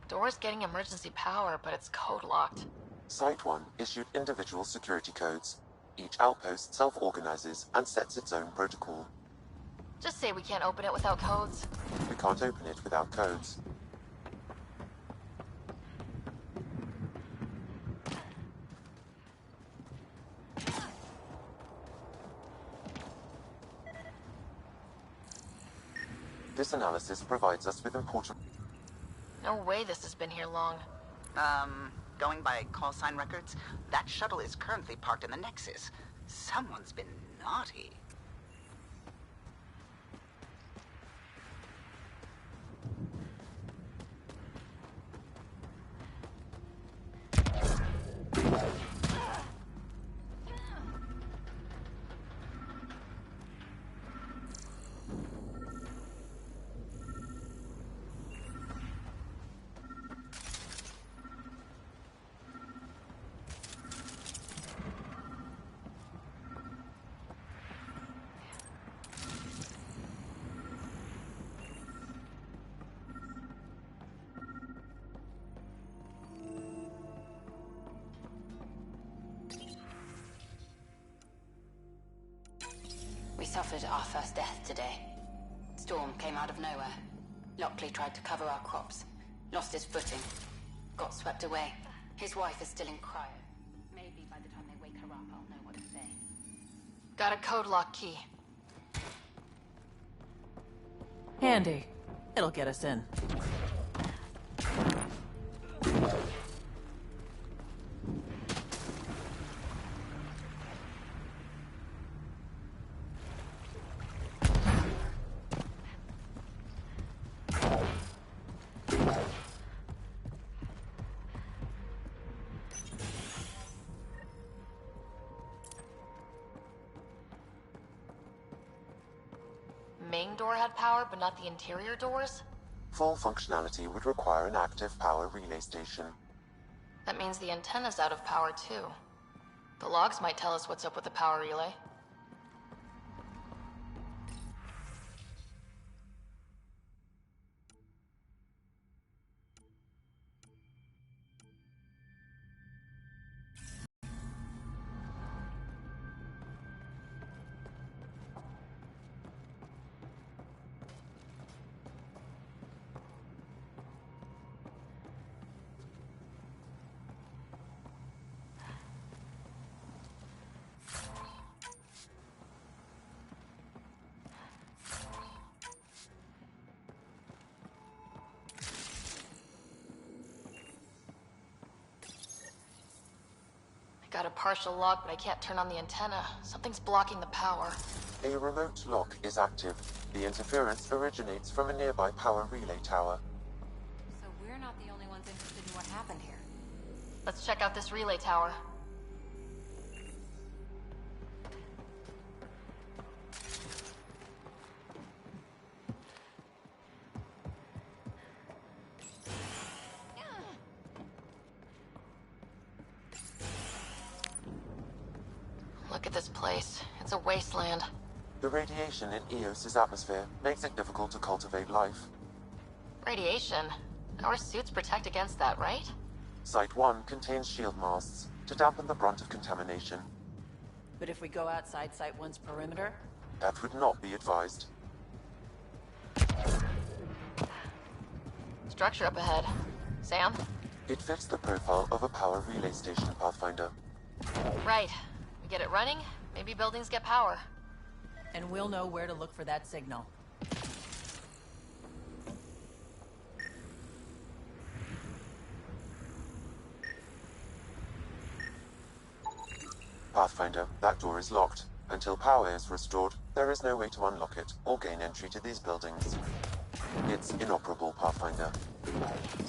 F: Door's getting emergency power, but it's code locked.
G: Site 1 issued individual security codes. Each outpost self-organizes and sets its own protocol.
F: Just say we can't open it without codes.
G: We can't open it without codes. This analysis provides us with important...
F: No way this has been here long.
K: Going by call sign records, that shuttle is currently parked in the Nexus. Someone's been naughty.
D: We suffered our first death today. Storm came out of nowhere. Lockley tried to cover our crops. Lost his footing.
M: got swept away. His wife is still in cryo. Maybe by the time they wake her up, I'll know what to say.
F: Got a code lock key.
A: Handy. It'll get us in.
F: Main door had power, but not the interior doors?
G: Full functionality would require an active power relay station.
F: That means the antenna's out of power, too. The logs might tell us what's up with the power relay. Got a partial lock, but I can't turn on the antenna. Something's blocking the power.
G: A remote lock is active. The interference originates from a nearby power relay tower.
D: So we're not the only ones interested in what happened here.
F: Let's check out this relay tower. Look at this place. It's a wasteland.
G: The radiation in Eos's atmosphere makes it difficult to cultivate life.
F: Radiation? Our suits protect against that, right?
G: Site 1 contains shield masts to dampen the brunt of contamination.
A: But if we go outside Site 1's perimeter?
G: That would not be advised.
F: Structure up ahead. Sam?
G: It fits the profile of a power relay station, Pathfinder.
F: Right. We get it running, maybe buildings get power.
A: And we'll know where to look for that signal.
G: Pathfinder, that door is locked. Until power is restored, there is no way to unlock it or gain entry to these buildings. It's inoperable, Pathfinder.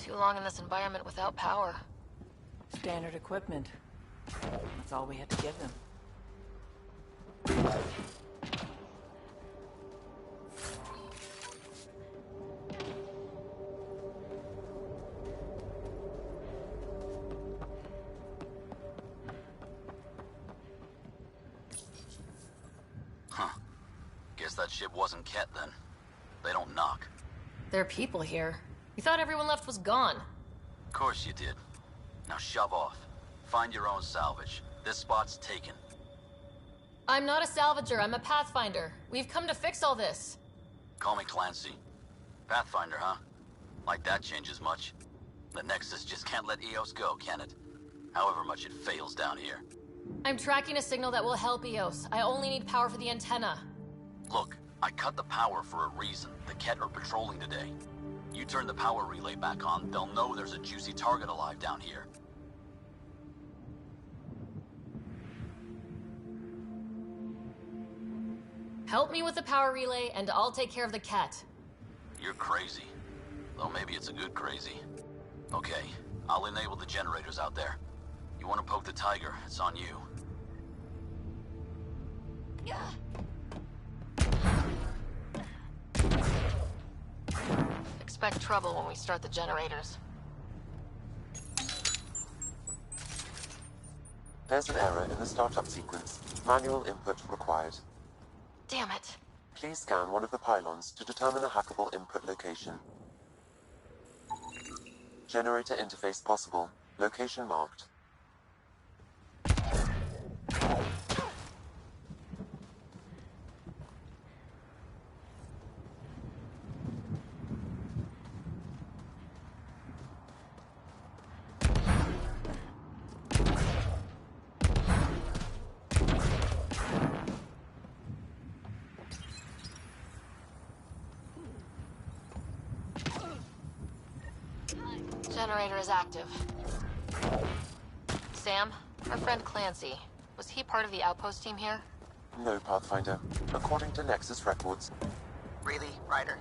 F: Too long in this environment without power.
A: Standard equipment. That's all we had to give them.
L: Huh. Guess that ship wasn't Ket then. They don't knock.
F: There are people here. We thought everyone left was gone.
L: Of course you did. Now shove off. Find your own salvage. This spot's taken.
F: I'm not a salvager, I'm a pathfinder. We've come to fix all this.
L: Call me Clancy. Pathfinder, huh? Like that changes much. The Nexus just can't let Eos go, can it? However much it fails down here.
F: I'm tracking a signal that will help Eos. I only need power for the antenna.
L: Look, I cut the power for a reason. The Ket are patrolling today. You turn the power relay back on, they'll know there's a juicy target alive down here.
F: Help me with the power relay, and I'll take care of the cat.
L: You're crazy. Though maybe it's a good crazy. Okay, I'll enable the generators out there. You want to poke the tiger, it's on you.
F: Expect trouble when we start the generators.
G: There's an error in the startup sequence. Manual input required.
F: Damn it.
G: Please scan one of the pylons to determine a hackable input location. Generator interface possible. Location marked.
F: generator is active. Sam, our friend Clancy, was he part of the outpost team here?
G: No, Pathfinder. According to Nexus records.
K: Really, Ryder?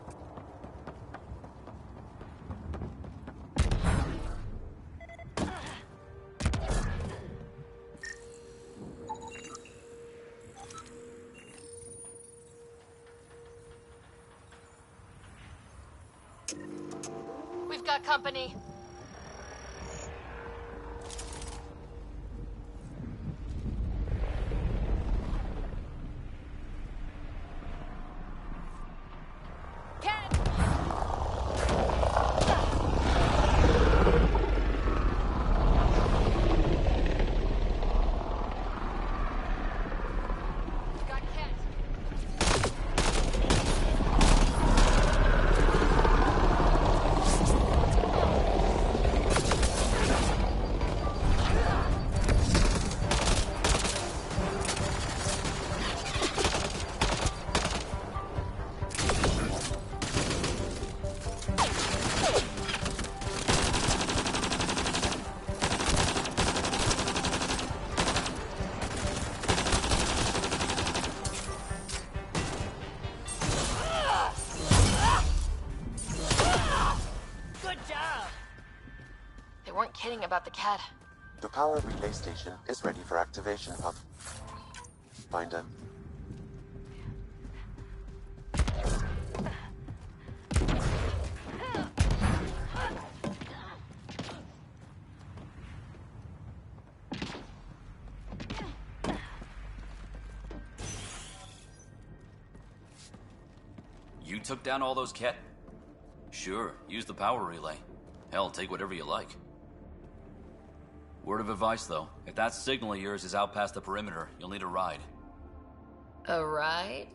F: We've got company. Kidding about the cat.
G: The power relay station is ready for activation, Pathfinder.
L: You took down all those cat? Sure, use the power relay. Hell, take whatever you like. Word of advice, though. If that signal of yours is out past the perimeter, you'll need a ride.
F: A ride?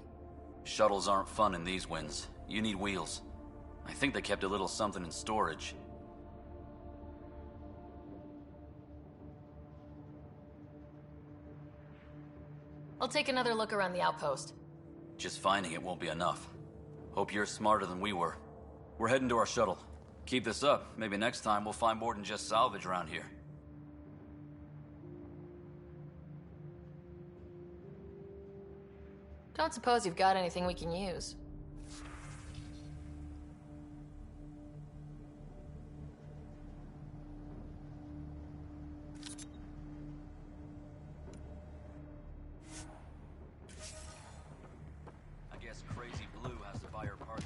L: Shuttles aren't fun in these winds. You need wheels. I think they kept a little something in storage.
F: I'll take another look around the outpost.
L: Just finding it won't be enough. Hope you're smarter than we were. We're heading to our shuttle. Keep this up. Maybe next time we'll find more than just salvage around here.
F: Don't suppose you've got anything we can use.
L: I guess Crazy Blue has to buy her parts.